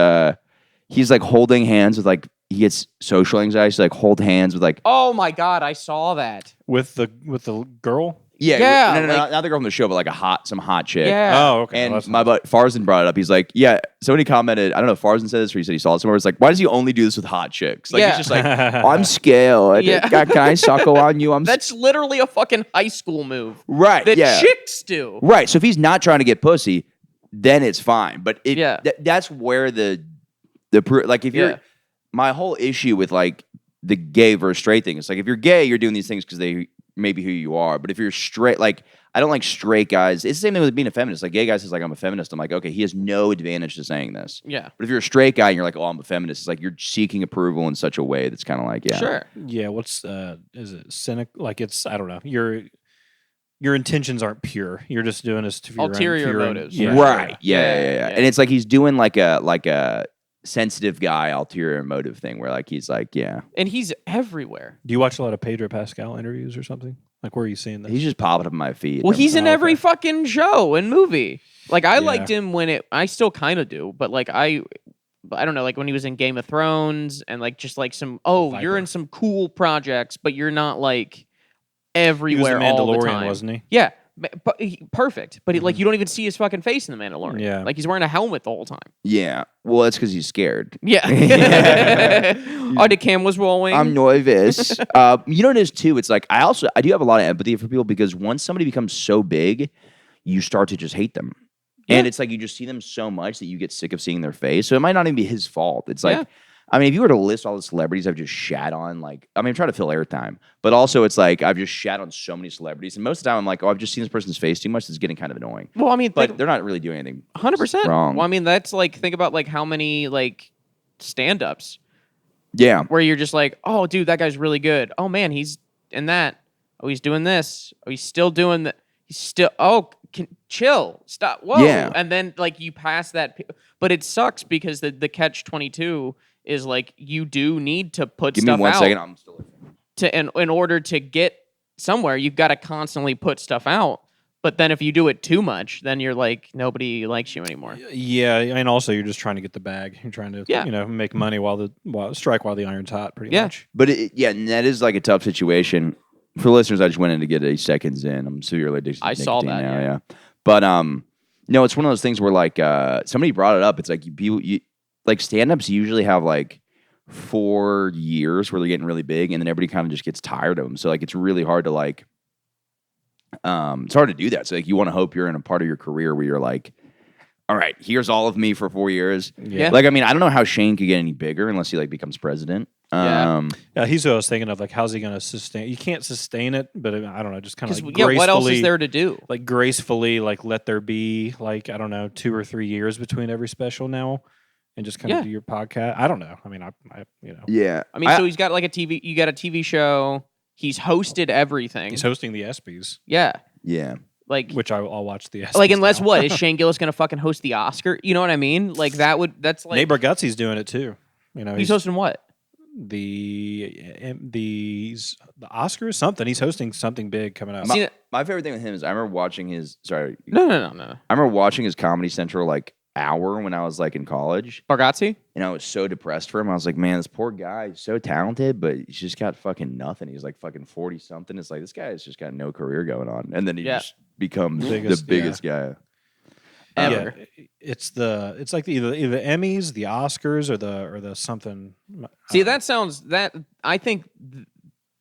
He's like holding hands with like he gets social anxiety. So like hold hands with like Oh my god, I saw that. with the girl. Yeah, no, like- not the girl from the show, but like some hot chick. Yeah. Oh, okay. And Well, that's my buddy Farzan brought it up. He's like, yeah. Somebody commented. I don't know if Farzan said this or he said he saw it somewhere. It's like, why does he only do this with hot chicks? Like Yeah. he's just like, oh, I'm scared. Yeah. Can I suckle on you? That's literally a fucking high school move right. that yeah. chicks do. Right. So if he's not trying to get pussy, then it's fine. But Yeah. that's where the like if you're Yeah. my whole issue with like the gay versus straight thing is like if you're gay, you're doing these things because they may be who you are. But if you're straight, like I don't like straight guys. It's the same thing with being a feminist. Like gay guy says like I'm a feminist. I'm like, okay, he has no advantage to saying this. Yeah. But if you're a straight guy and you're like, oh, I'm a feminist, it's like you're seeking approval in such a way that's kind of like, yeah. Sure. Yeah, what's is it cynic? Like it's I don't know. Your intentions aren't pure. You're just doing this to Ulterior motives. Yeah. Right. Yeah, Yeah, yeah, yeah. yeah. And it's like he's doing like a sensitive guy ulterior motive thing where like he's like, yeah. And he's everywhere. Do you watch a lot of Pedro Pascal interviews or something? Like where are you seeing this? He's just popping up in my feed. Well, he's in Oh, every okay. fucking show and movie. Like I Yeah. liked him when I still kind of do, but like I don't know, like when he was in Game of Thrones and like just like some. Oh, you're Viper. in some cool projects, but you're not like He was everywhere a all the Mandalorian, time. wasn't he? Yeah, but perfect. But like you don't even see his fucking face in the Mandalorian. Yeah. like he's wearing a helmet the whole time. Yeah. Well, that's because he's scared. Yeah. Oh, the cam was rolling. I'm nervous. You know what it is too? It's like I do have a lot of empathy for people because once somebody becomes so big, you start to just hate them. And it's like you just see them so much that you get sick of seeing their face. So it might not even be his fault. It's like, I mean, if you were to list all the celebrities I've just shat on, like, I mean, I'm trying to fill airtime, but also it's like I've just shat on so many celebrities. And most of the time I'm like, oh, I've just seen this person's face too much. It's getting kind of annoying. Well, I mean, But they're not really doing anything 100% wrong. Well, I mean, that's like, think about like how many like stand-ups Yeah. where you're just like, oh, dude, that guy's really good. Oh man, he's in that. Oh, he's doing this. Oh, he's still doing that. He's still. Oh, chill, stop. Whoa. Yeah. And then like you pass that, but it sucks because the catch-22 is like you do need to put Give stuff me 1 out second. I'm still listening. in order to get somewhere. You've got to constantly put stuff out. But then if you do it too much, then you're like nobody likes you anymore. Yeah, and also you're just trying to get the bag. You're trying to, make money while the iron's hot, pretty much. But and that is like a tough situation. For listeners, I just went in to get a seconds in. I'm severely addicted to I saw nicotine that, now, yeah. But no, it's one of those things where like somebody brought it up. It's like you like stand-ups usually have like 4 years where they're getting really big, and then everybody kind of just gets tired of them. So like it's really hard to like it's hard to do that. So like you want to hope you're in a part of your career where you're like, all right, here's all of me for 4 years. Yeah. Like I mean, I don't know how Shane could get any bigger unless he like becomes president. Yeah. Yeah, he's what I was thinking of. Like, how's he going to sustain? You can't sustain it, but I don't know. Just kind of like what else is there to do? Like gracefully, like let there be like I don't know 2 or 3 years between every special now, and just kind of do your podcast. I don't know. I mean, I Yeah. I mean, so he's got like a TV. You got a TV show. He's hosted everything. He's hosting the ESPYs, Yeah. Yeah. Like, which I'll watch the ESPYs. like unless now. what is Shane Gillis gonna fucking host the Oscar? You know what I mean? Like that's like Nate Bargatze's doing it too. You know, he's hosting what? the Oscars, something. He's hosting something big coming up. Seen it? My favorite thing with him is I remember watching his No. I remember watching his Comedy Central like hour when I was like in college, Bargatze? and I was so depressed for him. I was like, man, this poor guy is so talented, but he's just got fucking nothing. He's like fucking 40 something. It's like this guy has just got no career going on, and then he just becomes the biggest guy Ever. Yeah, it's like either Emmys, the Oscars, or the something. See, I think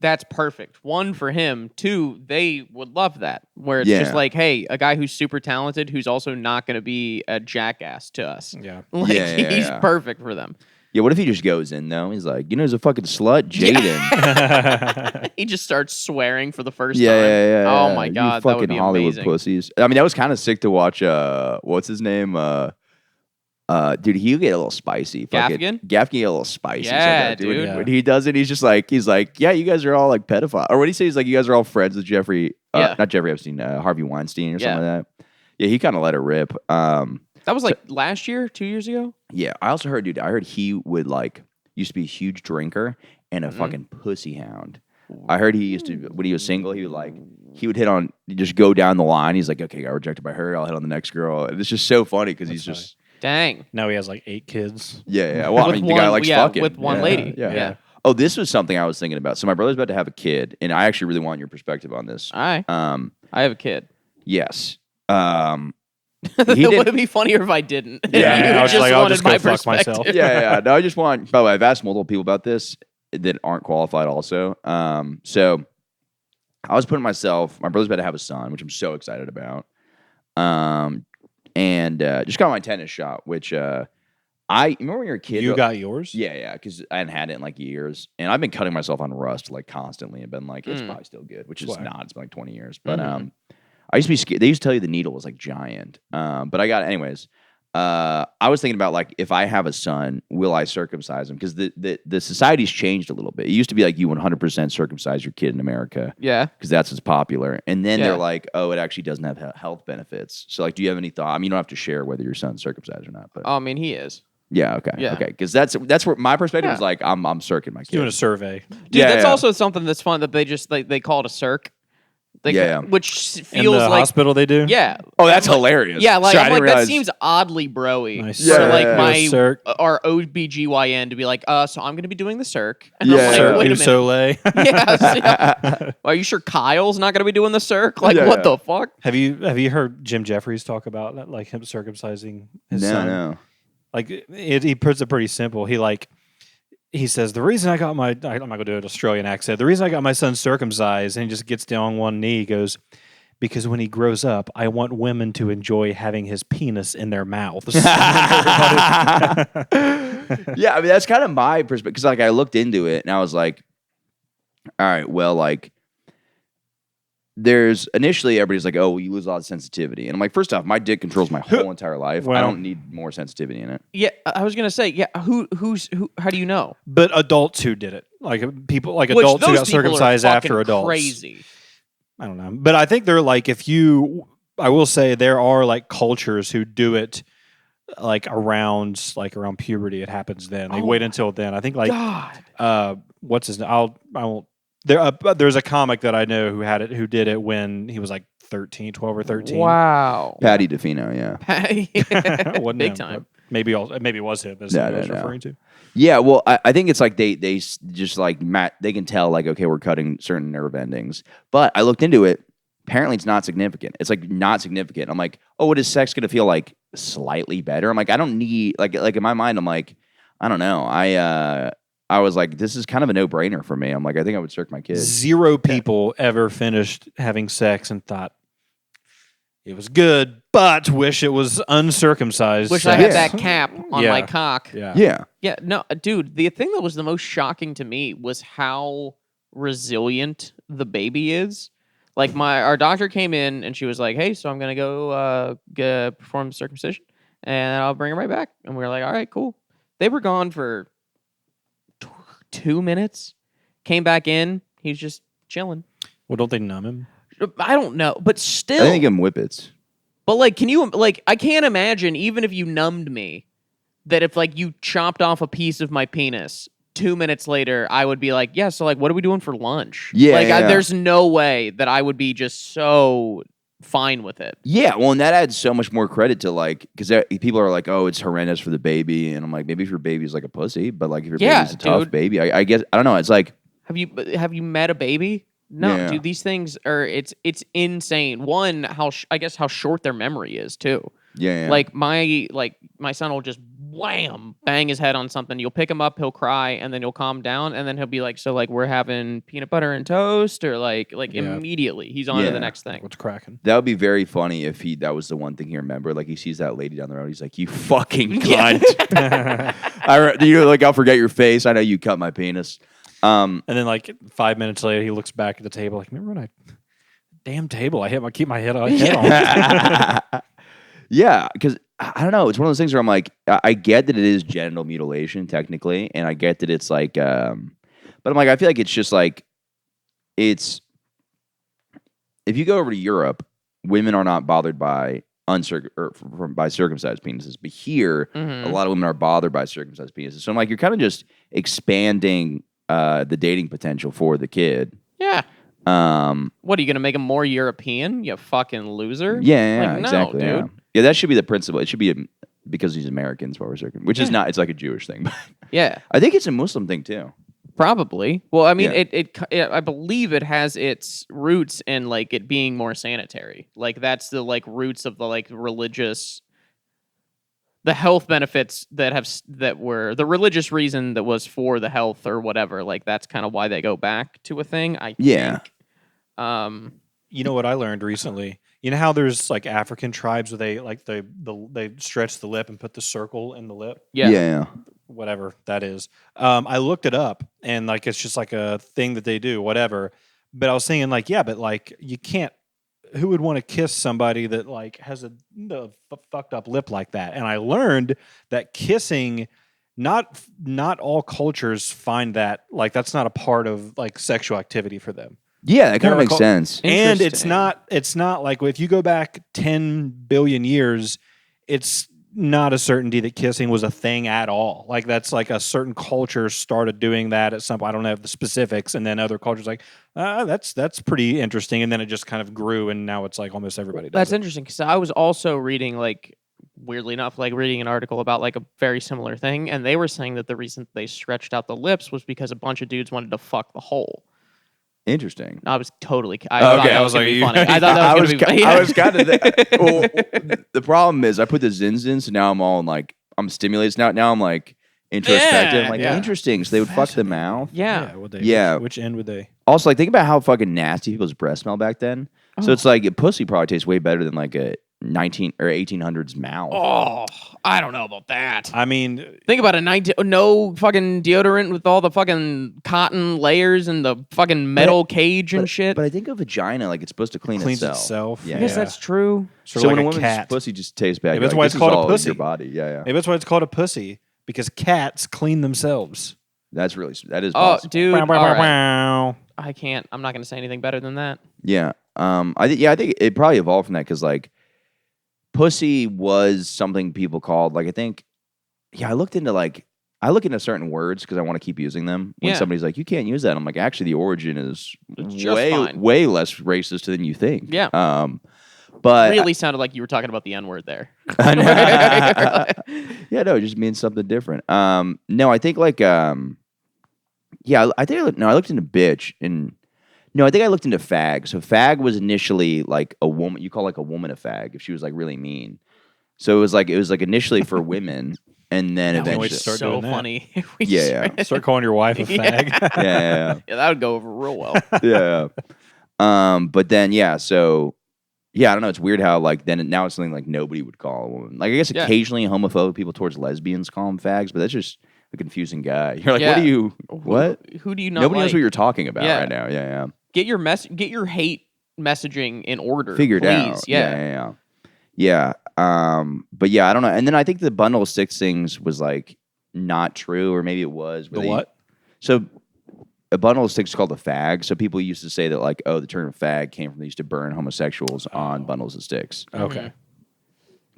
that's perfect. 1 for him. 2, they would love that. Where it's just like, hey, a guy who's super talented who's also not going to be a jackass to us. Yeah. Like he's yeah. perfect for them. Yeah, what if he just goes in though? He's like, he's a fucking slut, Jaden. He just starts swearing for the first Yeah, time. yeah, yeah. Oh my You god, that fucking would be Hollywood amazing. pussies. I mean, that was kind of sick to watch. What's his name? Dude, he'll get a little spicy. Gaffigan? Gaffigan get a little spicy. Yeah, sometimes, dude. Yeah. When he does it, he's like, yeah, you guys are all like pedophiles. Or what he say? He's like, you guys are all friends with Jeffrey, not Jeffrey Epstein, Harvey Weinstein or something like that. Yeah, he kind of let it rip. That was like last year, 2 years ago. Yeah, I also heard, dude, he would like, used to be a huge drinker and a fucking pussy hound. I heard he used to, when he was single, he would hit on, just go down the line. He's like, okay, got rejected by her. I'll hit on the next girl. And it's just so funny because he's just, Dang. Now he has like 8 kids. yeah. Well, I With mean, the guy one- likes yeah, fucking. with one lady. Yeah. Oh, this was something I was thinking about. So my brother's about to have a kid, and I actually really want your perspective on this. All right. I have a kid. Yes. It would be funnier if I didn't. Yeah, You I was like, I'll wanted just go my fuck myself. perspective. yeah. No, I just want. By the way, I've asked multiple people about this that aren't qualified. Also, so I was putting myself. My brother's about to have a son, which I'm so excited about. And just got my tennis shot, which I remember when you were a kid. You got yours? Yeah, because I hadn't had it in like years, and I've been cutting myself on rust like constantly, and been like, it's probably still good, which is Swag. not. It's been like 20 years, but I used to be scared. They used to tell you the needle was like giant, but I got it anyways. I was thinking about like if I have a son, will I circumcise him? Because the society's changed a little bit. It used to be like you 100% circumcise your kid in America. Yeah. Because that's what's popular. And then Yeah. they're like, oh, it actually doesn't have health benefits. So like, do you have any thought? I mean, you don't have to share whether your son's circumcised or not. But Oh, I mean, he is. yeah, okay, Yeah. okay. Because that's where my perspective is Yeah. like, I'm circing my kid. Doing a survey. Dude, that's yeah. also something that's fun that they call it a circ. Like, Yeah. which In feels the like hospital they do. yeah. Oh, that's hilarious. Yeah, like Sorry, I I'm didn't like that realize- seems oddly broy Nice for circ. like Yeah. my Circ. our OBGYN to be like, so I'm gonna be doing the circ. And Yeah. I'm like, Cirque wait a Du minute. Soleil. Yeah. Are you sure Kyle's not gonna be doing the circ? Like, Yeah, what yeah. the fuck? Have you heard Jim Jeffries talk about that, like him circumcising his No, son? no. Like he puts it pretty simple. He says the reason I got my I'm not gonna do an Australian accent. The reason I got my son circumcised, and he just gets down on one knee, goes, because when he grows up, I want women to enjoy having his penis in their mouths. Yeah, I mean that's kind of my perspective because like I looked into it and I was like, all right, well, like there's initially everybody's like, oh, well, you lose a lot of sensitivity, and I'm like, first off, my dick controls my whole entire life. I Well- don't need more sensitivity in it. Yeah, I was gonna say, yeah. Who? How do you know? But adults who did it, like people, like Which adults who those got people are circumcised after fucking adults. Crazy. I don't know, but I think they're like I will say there are like cultures who do it like around puberty. It happens then. They wait until then. I think like God. what's his name? I won't. There's a comic that I know who did it when he was like 12 or 13. Wow. Patty DeFino, yeah. Wasn't Big him, time. but maybe it was him. As No, I was no, no. referring to. Yeah, well, I think it's like they just like they can tell like, okay, we're cutting certain nerve endings. But I looked into it. Apparently, it's not significant. It's like not significant. I'm like, oh, what is sex going to feel like? Slightly better. I'm like, I don't need like in my mind. I'm like, I don't know. I was like, this is kind of a no brainer for me. I'm like, I think I would circ my kids. 0 people ever finished having sex and thought it was good, but wish it was uncircumcised. Wish sex. I had that cap on Yeah. my cock. Yeah. Yeah. Yeah, no, dude, the thing that was the most shocking to me was how resilient the baby is. Like our doctor came in and she was like, "Hey, so I'm gonna go perform circumcision, and I'll bring her right back." And we were like, "All right, cool." They were gone for 2 minutes. Came back in. He's just chilling. Well, don't they numb him? I don't know, but I still. think give them whippets. But like, can you like? I can't imagine even if you numbed me, that if like you chopped off a piece of my penis, 2 minutes later, I would be like, yeah. So like, what are we doing for lunch? Yeah, like yeah. there's no way that I would be just so fine with it. Yeah, well, and that adds so much more credit to like because people are like, oh, it's horrendous for the baby, and I'm like, maybe if your baby's like a pussy, but like if your Yeah, baby's a tough dude. baby, I guess I don't know. It's like Have you met a baby? No, Yeah. dude. These things are it's insane. One, I guess how short their memory is too. yeah. Like my son will just wham bang his head on something. You'll pick him up, he'll cry, and then you'll calm down, and then he'll be like, "So like we're having peanut butter and toast," or like Yeah. immediately he's on to Yeah. the next thing. What's cracking? That would be very funny if that was the one thing he remembered. Like he sees that lady down the road, he's like, "You fucking Yeah. cunt!" I'll forget your face. I know you cut my penis. And then like 5 minutes later, he looks back at the table like, remember when damn table I keep my head on. Yeah, because I don't know. It's one of those things where I'm like, I get that it is genital mutilation technically, and I get that it's like, but I'm like, I feel like it's just like, it's if you go over to Europe, women are not bothered by by circumcised penises, but here a lot of women are bothered by circumcised penises. So I'm like, you're kind of just expanding the dating potential for the kid. Yeah. Um, What are you gonna make him more European? You fucking loser. yeah, Like, no, exactly. dude. Yeah. Yeah, that should be the principle. It should be because he's American, as far as which is Yeah. not. It's like a Jewish thing, but Yeah. I think it's a Muslim thing too. Probably. Well, I mean, Yeah. I believe it has its roots in like it being more sanitary. Like that's the like roots of the like religious, the health benefits that were the religious reason that was for the health or whatever. Like that's kind of why they go back to a thing. I Yeah. think. You know what I learned recently? You know how there's like African tribes where they stretch the lip and put the circle in the lip, Yeah. Yeah. whatever that is. I looked it up and like it's just like a thing that they do, whatever. But I was thinking like, yeah, but like you can't. Who would want to kiss somebody that like has a fucked up lip like that? And I learned that kissing, not all cultures find that like that's not a part of like sexual activity for them. Yeah, that kind of There are makes sense. And it's Interesting. not like if you go back 10 billion years, it's not a certainty that kissing was a thing at all. Like that's like a certain culture started doing that at some point. I don't know the specifics, and then other cultures like that's pretty interesting, and then it just kind of grew, and now it's like almost everybody does. That's it. interesting because I was also reading like weirdly enough, like reading an article about like a very similar thing, and they were saying that the reason they stretched out the lips was because a bunch of dudes wanted to fuck the hole. Interesting. I was totally. I thought that was like funny. I thought that was going to be. I was kind of. Well, the problem is, I put the zins in, so now I'm all like, I'm stimulated. So now I'm like introspective. I'm like, interesting. So they would fuck the mouth. Yeah. Would they, Yeah. Which end would they? Also, like, think about how fucking nasty people's breath smell back then. So it's like a pussy probably tastes way better than like a 19 or 1800s mouth. Oh, I don't know about that. I mean, Think about it. No fucking deodorant with all the fucking cotton layers and the fucking metal cage and shit. But I think a vagina, like, it's supposed to clean cleans itself. itself. Yeah, I guess that's true. Sort So of when like a a woman's cat. pussy just tastes bad, Maybe you're that's like, why this it's called is a all pussy. Your body, yeah. Maybe that's why it's called a pussy, because cats clean themselves. That is Oh, possible. dude. Wow, All wow, right. wow. I can't. I'm not going to say anything better than that. Yeah. I think it probably evolved from that because like pussy was something people called like I think. Yeah, I look into certain words because I want to keep using them. When Yeah. somebody's like, you can't use that, I'm like, actually, the origin is Just way fine. way less racist than you think. Yeah. But Really sounded like you were talking about the N word there. yeah, no, it just means something different. No, I think like yeah, I looked into bitch and no, I think I looked into fag. So fag was initially like a woman. You call like a woman a fag if she was like really mean. So it was like initially for women, and then Can't wait eventually, to start so doing that. funny. if we Yeah, just- Start calling your wife a fag. yeah. Yeah, that would go over real well. Yeah. But then so yeah, I don't know. It's weird how like then now it's something like nobody would call a woman. Like I guess Yeah. occasionally homophobic people towards lesbians call them fags, but that's just a confusing guy. You're like, Yeah. what do you? What? Who do you not Nobody like? knows what you're talking about Yeah. right now. Yeah. Get your hate messaging in order. Figured please. out. Yeah. But yeah, I don't know. And then I think the bundle of six things was like not true, or maybe it was. The what? So a bundle of sticks is called a fag. So people used to say that like, oh, the term fag came from they used to burn homosexuals on bundles of sticks. Okay.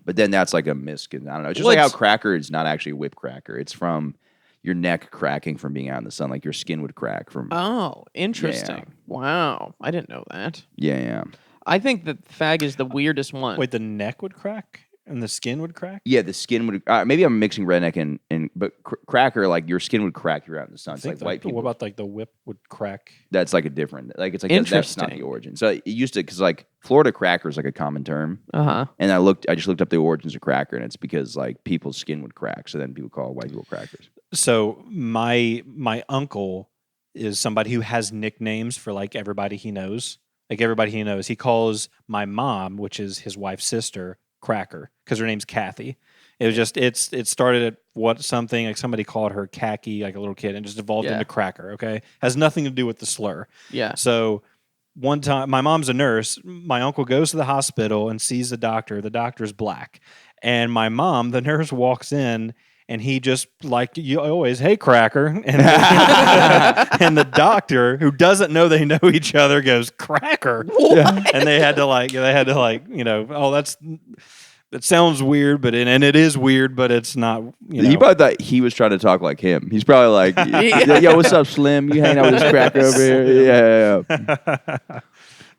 But then that's like a I don't know. It's just Well, like how it's- cracker is not actually a whip cracker. It's from your neck cracking from being out in the sun. Like your skin would crack from. Oh, interesting. Wow, I didn't know that. Yeah. I think that fag is the weirdest one. Wait, the neck would crack and the skin would crack? Yeah, the skin would. Maybe I'm mixing redneck and but cracker, like your skin would crack. You're out in the sun. It's like white people. What about like the whip would crack? That's like a different. Like it's like that's not the Interesting. origin. So it used to because like Florida cracker is like a common term. Uh-huh. And I just looked up the origins of cracker, and it's because like people's skin would crack. So then people call white people crackers. So my uncle is somebody who has nicknames for like everybody he knows. Like everybody he knows, he calls my mom, which is his wife's sister, Cracker, because her name's Kathy. It was just it started at something like somebody called her Khaki, like a little kid, and just evolved Yeah. into Cracker. Okay, has nothing to do with the slur. Yeah. So one time, my mom's a nurse. My uncle goes to the hospital and sees the doctor. The doctor's black, and my mom, the nurse, walks in. And he just like you always, hey Cracker, and and the doctor who doesn't know they know each other goes Cracker, and they had to oh it sounds weird, but it is weird, but it's not. He probably thought he was trying to talk like him. He's probably like, yo, what's up, Slim? You hanging out with this cracker over here? Yeah.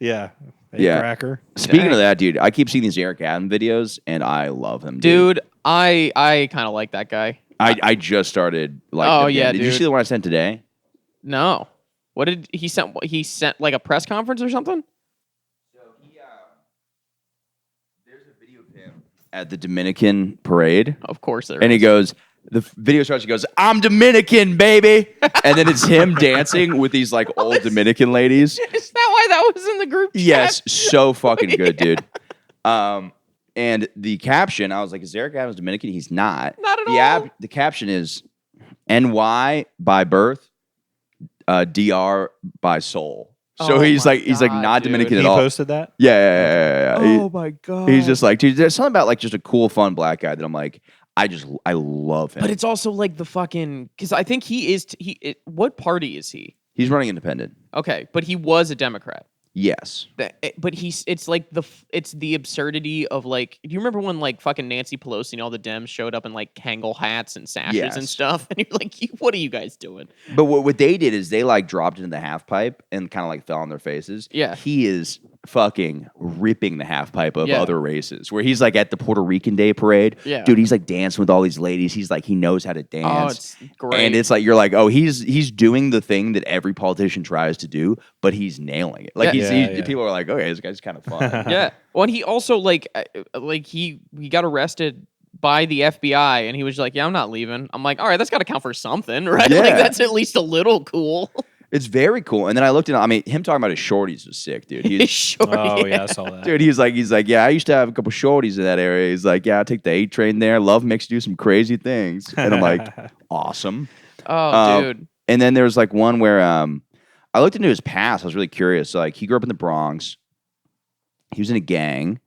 yeah, hey, Yeah. Cracker. Speaking of that, dude, I keep seeing these Eric Adam videos, and I love him, Dude, I kind of like that guy. I just started like. Oh, him. yeah, Did you dude. see the one I sent today? No. What did he sent? He sent like a press conference or something? So there's a video of him at the Dominican parade, Of course there and he is. goes. The video starts. He goes, "I'm Dominican, baby," and then it's him dancing with these like old Dominican ladies. Is that why that was in the group chat? Yes, so fucking good, dude. And the caption, I was like, "Is Eric Adams Dominican?" He's not. Not at all. The caption is NY by birth, DR by soul. So Oh he's my like God, not dude. Dominican He at all. posted that. Yeah. Oh my god. He's just like, dude. There's something about like just a cool, fun black guy that I'm like, I love him. But it's also like the fucking because I think he is. What party is he? He's running independent. Okay, but he was a Democrat. Yes. But it's like it's the absurdity of like, do you remember when like fucking Nancy Pelosi and all the Dems showed up in like Kangol hats and sashes and Yes. stuff, and you're like, what are you guys doing? But what they did is they like dropped into the half pipe and kind of like fell on their faces. Yeah. He is fucking ripping the half pipe of Yeah. other races. Where he's like at the Puerto Rican Day parade. Yeah. Dude, he's like dancing with all these ladies. He's like he knows how to Oh, dance. it's great. And it's like you're like, oh, he's doing the thing that every politician tries to do, but he's nailing it. Like Yeah. people are like, okay, this guy's kind of fun. Yeah. Well, and he also like he got arrested by the FBI, and he was like, "Yeah, I'm not leaving." I'm like, "All right, that's got to count for something, right? Yeah. Like that's at least a little cool." It's very cool. And then I looked at, I mean, him talking about his shorties was sick, dude. He's Sure. Oh yeah, I saw that. dude, he's like, yeah, I used to have a couple shorties in that area. He's like, yeah, I take the 8 train there. Love makes you do some crazy things. And I'm like, awesome. Oh, dude. And then there's like one where I looked into his past. I was really curious. So, like, he grew up in the Bronx. He was in a gang.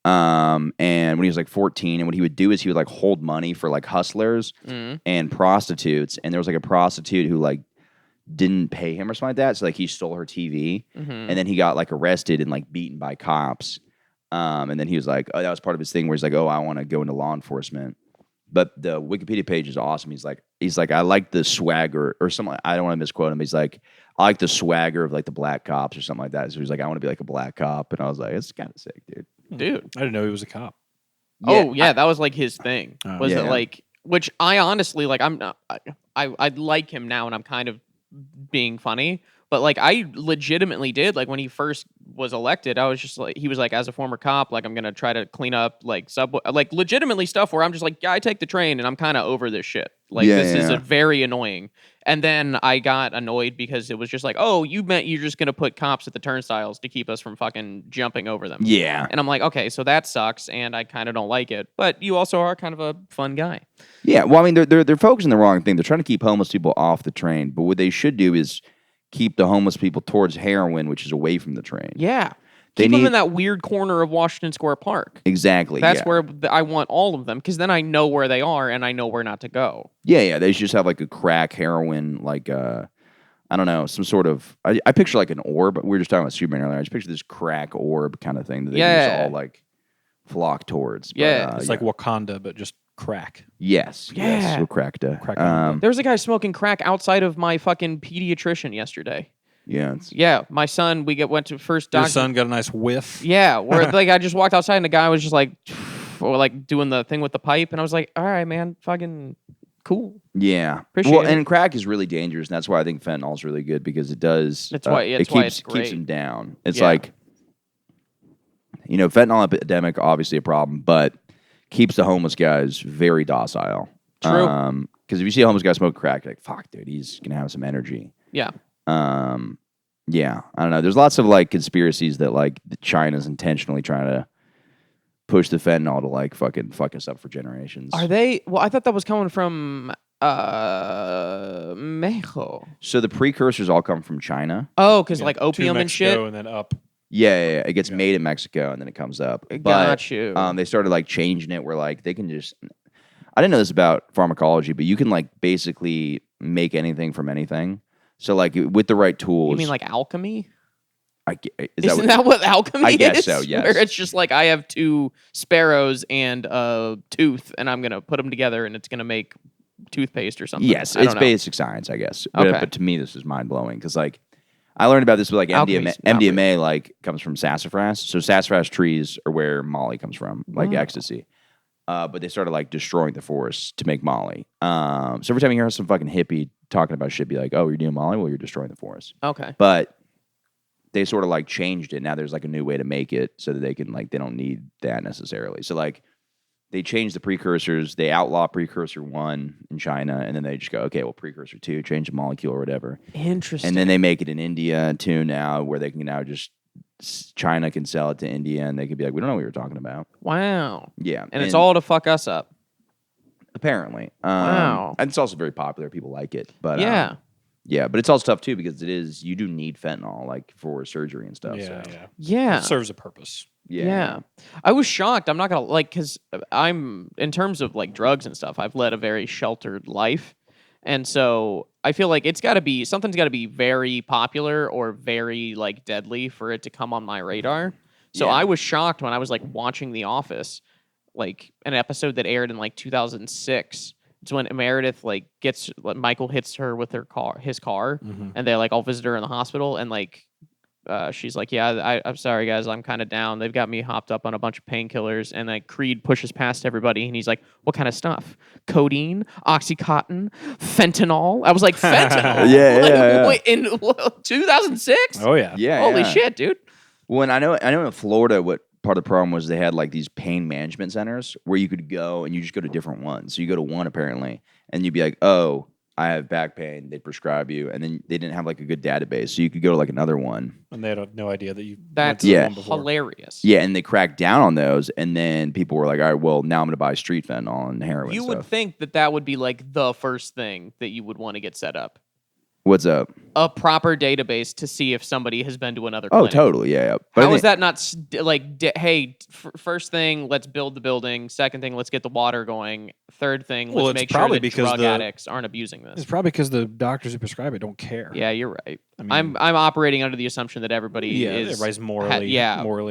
And when he was like 14, and what he would do is he would like hold money for like hustlers and prostitutes. And there was like a prostitute who like didn't pay him or something like that. So like he stole her TV, and then he got like arrested and like beaten by cops. And then he was like, oh, that was part of his thing where he's like, oh, I want to go into law enforcement. But the Wikipedia page is awesome. He's like, I like the swagger or something. I don't want to misquote him. He's like, I like the swagger of like the black cops or something like that. So he's like, I want to be like a black cop. And I was like, it's kind of sick, dude. Dude. I didn't know he was a cop. Oh yeah, that was like his thing. Was Yeah. it like, which I honestly like, I'm not, I like him now, and I'm kind of being funny, but like I legitimately did, like when he first was elected, I was just like, he was like, as a former cop, like I'm gonna try to clean up like subway, like legitimately stuff where I'm just like, yeah, I take the train and I'm kind of over this shit. Like this is a very annoying. And then I got annoyed because it was just like, oh, you meant you're just gonna put cops at the turnstiles to keep us from fucking jumping over them. Yeah. And I'm like, okay, so that sucks, and I kind of don't like it. But you also are kind of a fun guy. Yeah. Well, I mean, they're focusing the wrong thing. They're trying to keep homeless people off the train, but what they should do is keep the homeless people towards heroin, which is away from the train. Yeah. They Keep them need- in that weird corner of Washington Square Park. Exactly. That's yeah. where I want all of them, because then I know where they are and I know where not to go. Yeah. They should just have like a crack heroin, like I don't know, some sort of. I picture like an orb. We were just talking about Superman earlier. I just picture this crack orb kind of thing that they can just all like flock towards. But, Yeah. It's like Wakanda, but just crack. Yes. Yeah. Yes. Wakanda. Crack. There was a guy smoking crack outside of my fucking pediatrician yesterday. Yeah. Yeah, my son, went to first Your doctor. son got a nice whiff. Yeah, where like I just walked outside and the guy was just like, or like doing the thing with the pipe, and I was like, all right, man, fucking cool. Yeah. Appreciate well, it. and crack is really dangerous, and that's why I think fentanyl is really good because it does. That's why- it that's keeps why it's great. keeps them down. It's Yeah. like, fentanyl epidemic, obviously a problem, but keeps the homeless guys very docile. True. Because if you see a homeless guy smoke crack, you're like, fuck, dude, he's gonna have some energy. Yeah. Yeah, I don't know. There's lots of like conspiracies that like China's intentionally trying to push the fentanyl to like fucking fuck us up for generations. Are they? Well, I thought that was coming from Mexico. So the precursors all come from China. Oh, because Yeah, like to opium and Mexico shit. and then up. Yeah. It gets made in Mexico and then it comes up. But, Got you. They started like changing it where like they can just. I didn't know this about pharmacology, but you can like basically make anything from anything. So like with the right tools. You mean like alchemy? Is that what alchemy I is? guess so, yes. Where it's just like I have 2 sparrows and a tooth, and I'm gonna put them together, and it's gonna make toothpaste or something. Yes, I it's don't know. basic science, I guess. Okay. But to me, this is mind blowing because like I learned about this with like Alchemy's MDMA. not MDMA like comes from sassafras. So sassafras trees are where Molly comes from, like ecstasy. But they started like destroying the forest to make Molly. So every time you hear some fucking hippie talking about shit, be like, "Oh, you're doing Molly? Well, you're destroying the forest." Okay. But they sort of like changed it. Now there's like a new way to make it so that they can like they don't need that necessarily. So like they changed the precursors. They outlaw precursor 1 in China, and then they just go, okay, well, precursor 2, change the molecule or whatever. Interesting. And then they make it in India too now, where they can now just China can sell it to India, and they can be like, we don't know what you're talking about. Wow. Yeah, And it's all to fuck us up. apparently. Wow. And it's also very popular. People like it, but Yeah. yeah, but it's also tough too because you do need fentanyl like for surgery and stuff. Yeah, so. yeah. Yeah. It serves a purpose. Yeah. I was shocked. I'm not going to because I'm in terms of like drugs and stuff, I've led a very sheltered life. And so I feel like something's got to be very popular or very like deadly for it to come on my radar. So Yeah. I was shocked when I was like watching The Office, like an episode that aired in like 2006. It's when Meredith like Michael hits her with his car, and they like all visit her in the hospital, and like she's like, yeah, I'm sorry guys, I'm kind of down. They've got me hopped up on a bunch of painkillers, and like Creed pushes past everybody, and he's like, what kind of stuff? Codeine, Oxycontin, fentanyl. I was like, fentanyl? Yeah. Wait, in 2006? Oh yeah. Yeah. Holy yeah. shit, dude. Well, and I know in Florida what part of the problem was they had like these pain management centers where you could go and you just go to different ones. So you go to one apparently and you'd be like, oh, I have back pain. They'd prescribe you. And then they didn't have like a good database. So you could go to like another one. And they had no idea that you. That's Yeah. hilarious. Yeah. And they cracked down on those. And then people were like, all right, well, now I'm going to buy street fentanyl and heroin You stuff. would think that would be like the first thing that you would want to get set up. What's up? A proper database to see if somebody has been to another Oh, clinic. totally. Yeah. But I How think- is that not hey, first thing, let's build the building. Second thing, let's get the water going. Third thing, Well, let's it's make sure probably that because drug addicts aren't abusing It's this. probably because the doctors who prescribe it don't care. Yeah, you're right. I mean, I'm operating under the assumption that everybody Yeah, is everybody's morally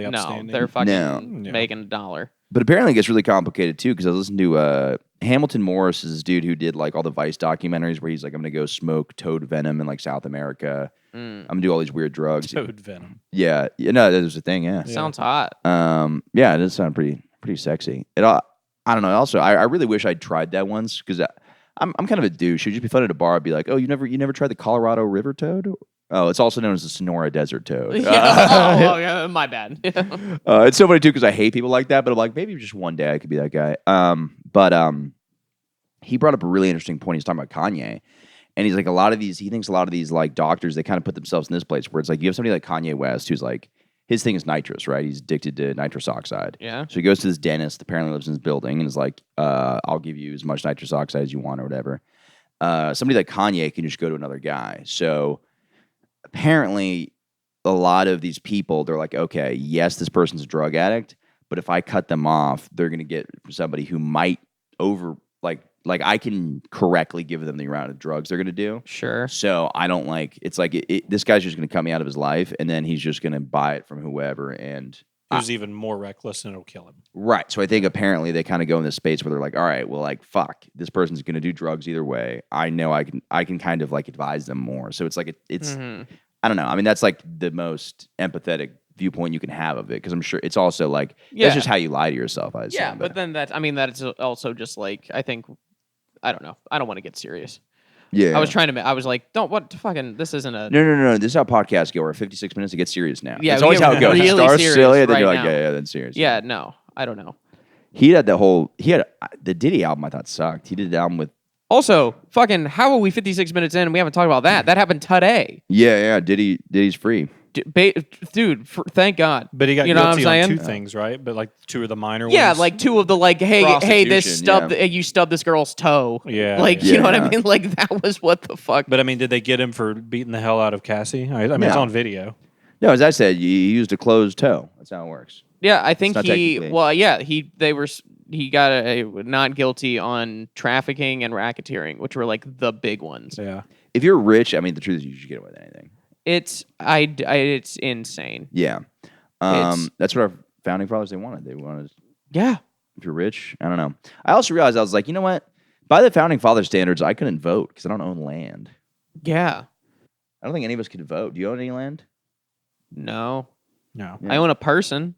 no, upstanding. they're fucking No. making $1. But apparently it gets really complicated too because I was listening to Hamilton Morris is this dude who did like all the Vice documentaries where he's like, I'm going to go smoke toad venom in like South America. I'm going to do all these weird drugs. Toad venom. Yeah. No, that was the thing. Yeah. Sounds hot. Yeah, it does sound pretty sexy. I don't know. Also, I really wish I'd tried that once because I'm kind of a douche. It'd just be fun at a bar. I'd be like, oh, you never tried the Colorado River toad? Oh, it's also known as the Sonora Desert toad. Yeah, my bad. It's so funny too because I hate people like that, but I'm like, maybe just one day I could be that guy. But he brought up a really interesting point. He's talking about Kanye, and he's like, he thinks a lot of these like doctors, they kind of put themselves in this place where it's like you have somebody like Kanye West who's like, his thing is nitrous, right? He's addicted to nitrous oxide. Yeah. So he goes to this dentist, apparently lives in his building, and is like, I'll give you as much nitrous oxide as you want or whatever. Somebody like Kanye can just go to another guy. So apparently a lot of these people, they're like, okay, yes, this person's a drug addict, but if I cut them off, they're going to get somebody who might like I can correctly give them the amount of drugs they're going to do. Sure. So I don't like, it's like this guy's just going to cut me out of his life and then he's just going to buy it from whoever and Who's even more reckless and it'll kill him. right. So I think apparently they kind of go in this space where they're like, all right, well, like, fuck, this person's going to do drugs either way. I know I can kind of like advise them more. So it's like, it's, I don't know. I mean, that's like the most empathetic viewpoint you can have of it. Cause I'm sure it's also like, that's just how you lie to yourself. I assume, Yeah, but then that's also just like, I don't know. I don't want to get serious. yeah, I was like, this isn't a. No. This is how podcasts go. We're 56 minutes to get serious now. Yeah, it's we always get how it goes. really It starts serious silly, and then right you're like, now. yeah, then serious. Yeah, no, I don't know. He had the Diddy album. I thought sucked. He did the album with Also, fucking, how are we 56 minutes in and we haven't talked about that? That happened today. yeah. Diddy's free. Dude, thank God. But he got you know what I'm guilty on saying? two things, right? But like two of the minor ones. Yeah, like two of the like, hey, this Prostitution, stubbed, you stubbed this girl's toe. Yeah, like yeah. you know what I Yeah. mean? Like that was what the fuck. But I mean, did they get him for beating the hell out of Cassie? I mean, it's No. on video. No, as I said, he used a closed toe. That's how it works. Yeah, I think It's not technically- he got a not guilty on trafficking and racketeering, which were like the big ones. Yeah. If you're rich, I mean, the truth is you should get away with anything. It's insane. Yeah. It's- That's what our founding fathers, they wanted. Yeah. If you're rich, I don't know. I also realized I was like, you know what? By the founding father standards, I couldn't vote because I don't own land. Yeah. I don't think any of us could vote. Do you own any land? No. No. Yeah. I own a person.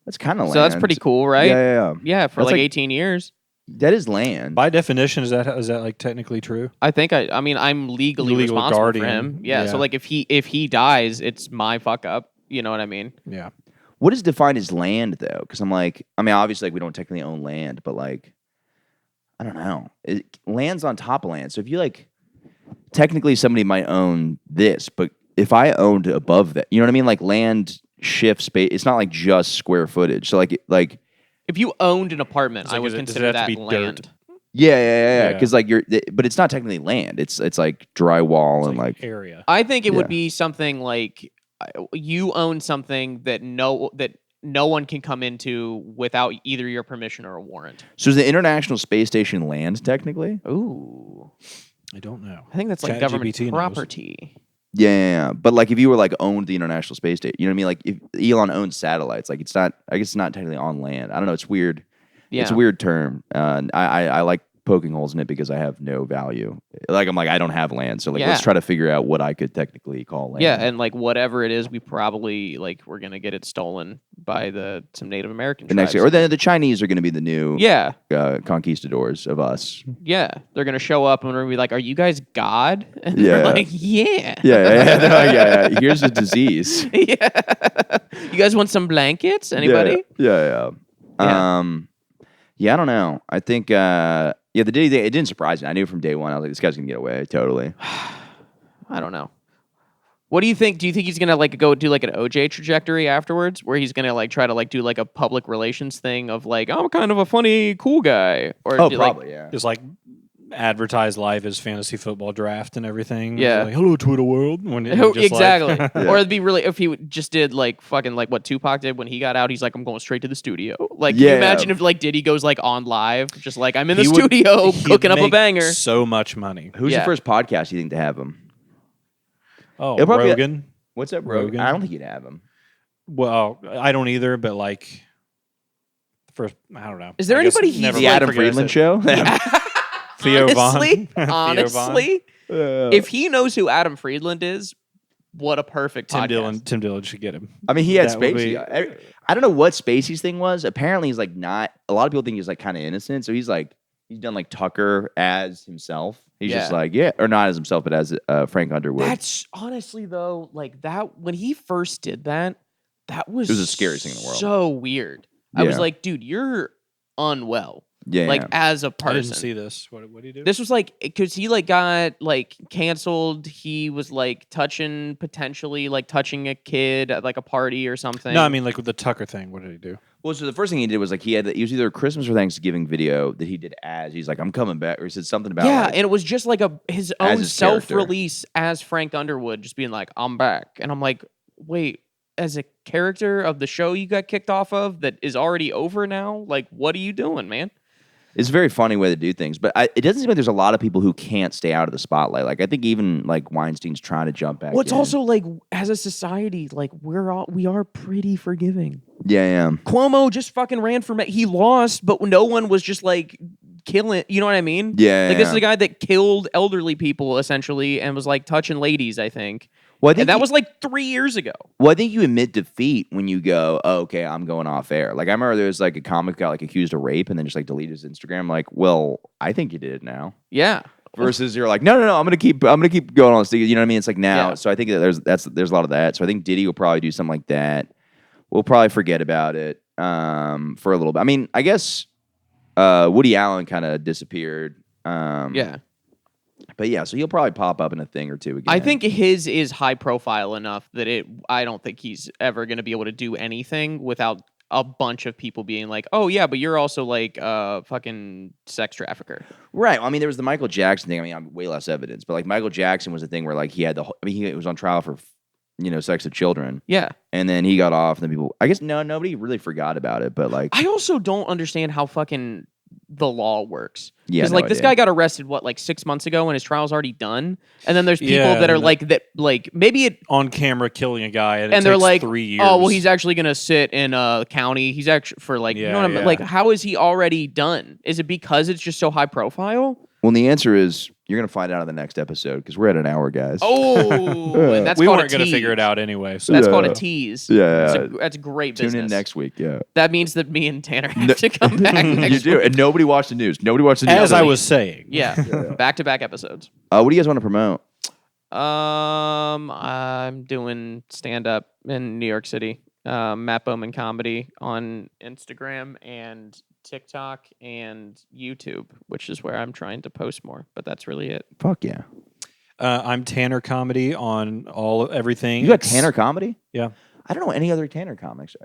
That's kind of land. So that's pretty cool, right? Yeah. Yeah, for That's like like- 18 years. That is land. By definition, is that like technically true? I think I mean I'm legally Legal responsible guardian. for him. Yeah, so Yeah. like if he dies, it's my fuck up. You know what I mean? Yeah. What is defined as land, though? Because I'm like, I mean, obviously, like, we don't technically own land, but like, I don't know. Land's on top of land. So if you like, technically somebody might own this, but if I owned above that, you know what I mean? Like land shifts space. It's not like just square footage. So like, If you owned an apartment, So I would does it consider have to that be land. dirt? yeah. Yeah. Because like but it's not technically land. It's like drywall It's and like area. I think it Yeah. would be something like you own something that no one can come into without either your permission or a warrant. So is the International Space Station land technically? Ooh. I don't know. I think that's like ChatGPT government knows. property. Yeah. But like if you were like owned the International Space Station, you know what I mean? Like if Elon owns satellites, like it's not. I guess it's not technically on land. I don't know. It's weird. Yeah. It's a weird term. I like poking holes in it because I have no value. Like I'm like I don't have land, so like let's try to figure out what I could technically call land. Yeah, and like whatever it is, we probably like we're gonna get it stolen by some Native American the tribes. next year, or the Chinese are going to be the new conquistadors of us. Yeah, they're gonna show up and we're gonna be like, "Are you guys God?" And Yeah. they're like, "Yeah, They're like, yeah. Here's a disease. yeah." You guys want some blankets? Anybody? Yeah. I don't know. I think the day it didn't surprise me. I knew from day one. I was like, this guy's gonna get away totally. I don't know. What do you think? Do you think he's gonna like go do like an OJ trajectory afterwards, where he's gonna like try to like do like a public relations thing of like I'm kind of a funny cool guy, or Probably, yeah. Just like advertise live as fantasy football draft and everything. Yeah. Like, hello, Twitter world. When it just exactly. Like, Or it'd be really if he just did like fucking like what Tupac did when he got out. He's like, I'm going straight to the studio. Like, can you imagine if like Diddy goes like on live, just like I'm in the studio cooking up a banger. So much money. Who's the first podcast you think to have him? Oh, It'll probably Rogan. What's up, Rogan? I don't think you'd have him. Well, I don't either, but like first, I don't know. Is there I guess anybody he's never The like- Adam forget Friedland it. show. Theo Vaughn. Honestly, Theo Vaughn. honestly, if he knows who Adam Friedland is, what a perfect podcast. Tim Dillon should get him. I mean, he had That would Spacey. be- I don't know what Spacey's thing was. Apparently, he's like not. A lot of people think he's like kind of innocent. So he's done like Tucker as himself. He's just like or not as himself, but as Frank Underwood. That's honestly though, like that when he first did that, that was It was the scariest thing in the world. So weird. I was Yeah. like, dude, you're unwell. Yeah, Like yeah. as a person. I didn't see this. What did he do? This was like because he like got like canceled. He was like potentially touching a kid at like a party or something. No, I mean like with the Tucker thing. What did he do? Well, so the first thing he did was like he was either a Christmas or Thanksgiving video that he did he's like I'm coming back, or he said something about yeah, like, and it was just like his as own his self-release as Frank Underwood, just being like, "I'm back," and I'm like, "Wait, as a character of the show you got kicked off of that is already over now? Like, what are you doing, man?" It's a very funny way to do things, but it doesn't seem like there's a lot of people who can't stay out of the spotlight. Like I think even like Weinstein's trying to jump back. Well, it's in. also like as a society, like we are pretty forgiving. Yeah. Cuomo just fucking ran for he lost, but no one was just like killing. You know what I mean? Yeah. Like this is a guy that killed elderly people essentially and was like touching ladies. I think. Well, I think And that was like 3 years ago. Well, I think you admit defeat when you go, oh, okay, I'm going off air. Like I remember there was like a comic got like accused of rape and then just like deleted his Instagram. Like, well, I think you did it now. Yeah. Versus you're like, no, I'm gonna keep going on. You know what I mean? It's like now. Yeah. So I think that there's a lot of that. So I think Diddy will probably do something like that. We'll probably forget about it for a little bit. I mean, I guess Woody Allen kind of disappeared. Yeah. But yeah, so he'll probably pop up in a thing or two again. I think his is high profile enough that I don't think he's ever going to be able to do anything without a bunch of people being like, "Oh yeah, but you're also like a fucking sex trafficker." Right. Well, I mean, there was the Michael Jackson thing. I mean, I'm way less evidence, but like Michael Jackson was the thing where like he had he was on trial for sex with children. Yeah. And then he got off, and then people, I guess nobody really forgot about it, but like I also don't understand how fucking the law works. Yeah, Because no like this idea. guy got arrested like 6 months ago and his trial's already done. And then there's people Yeah, that are and like maybe it On camera killing a guy, and, and they're like 3 years. oh well he's actually gonna sit in a county. He's actually for like you know what I mean? Yeah. Like how is he already done? Is it because it's just so high profile? well, the answer is you're gonna find out in the next episode because we're at an hour, guys. Oh, and that's we called weren't going to figure it out anyway. So That's called a tease. Yeah. That's great Tune business. in next week. Yeah, That means that me and Tanner have to come back next you do, week. and nobody watched the news. Nobody watched the news. as I was saying, Yeah, back-to-back episodes. What do you guys want to promote? I'm doing stand-up in New York City. Matt Bowman Comedy on Instagram and TikTok and YouTube, which is where I'm trying to post more. But that's really it. Fuck yeah. I'm Tanner Comedy on everything. You got Tanner Comedy? Yeah. I don't know any other Tanner comics.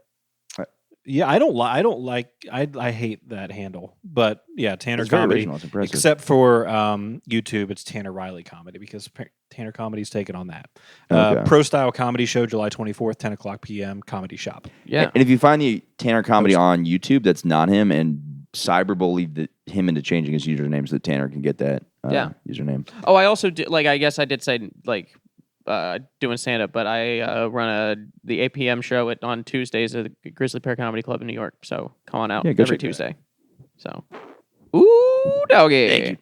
Yeah, I don't like. I hate that handle, but yeah, Tanner It's very Comedy. original. It's impressive. Except for YouTube, it's Tanner Riley Comedy because Tanner Comedy's taken on that. Okay. Pro Style Comedy Show, July 24th, 10 o'clock p.m. Comedy Shop. Yeah. And if you find the Tanner Comedy on YouTube, that's not him, and Cyberbullied him into changing his username so that Tanner can get that. username. Oh, I also did, like, I guess I did say, like, doing stand-up, but I run the 8 p.m. show on Tuesdays at the Grizzly Pear Comedy Club in New York. So come on out Yeah, go every check that out. Tuesday. So, ooh, doggy. Thank you.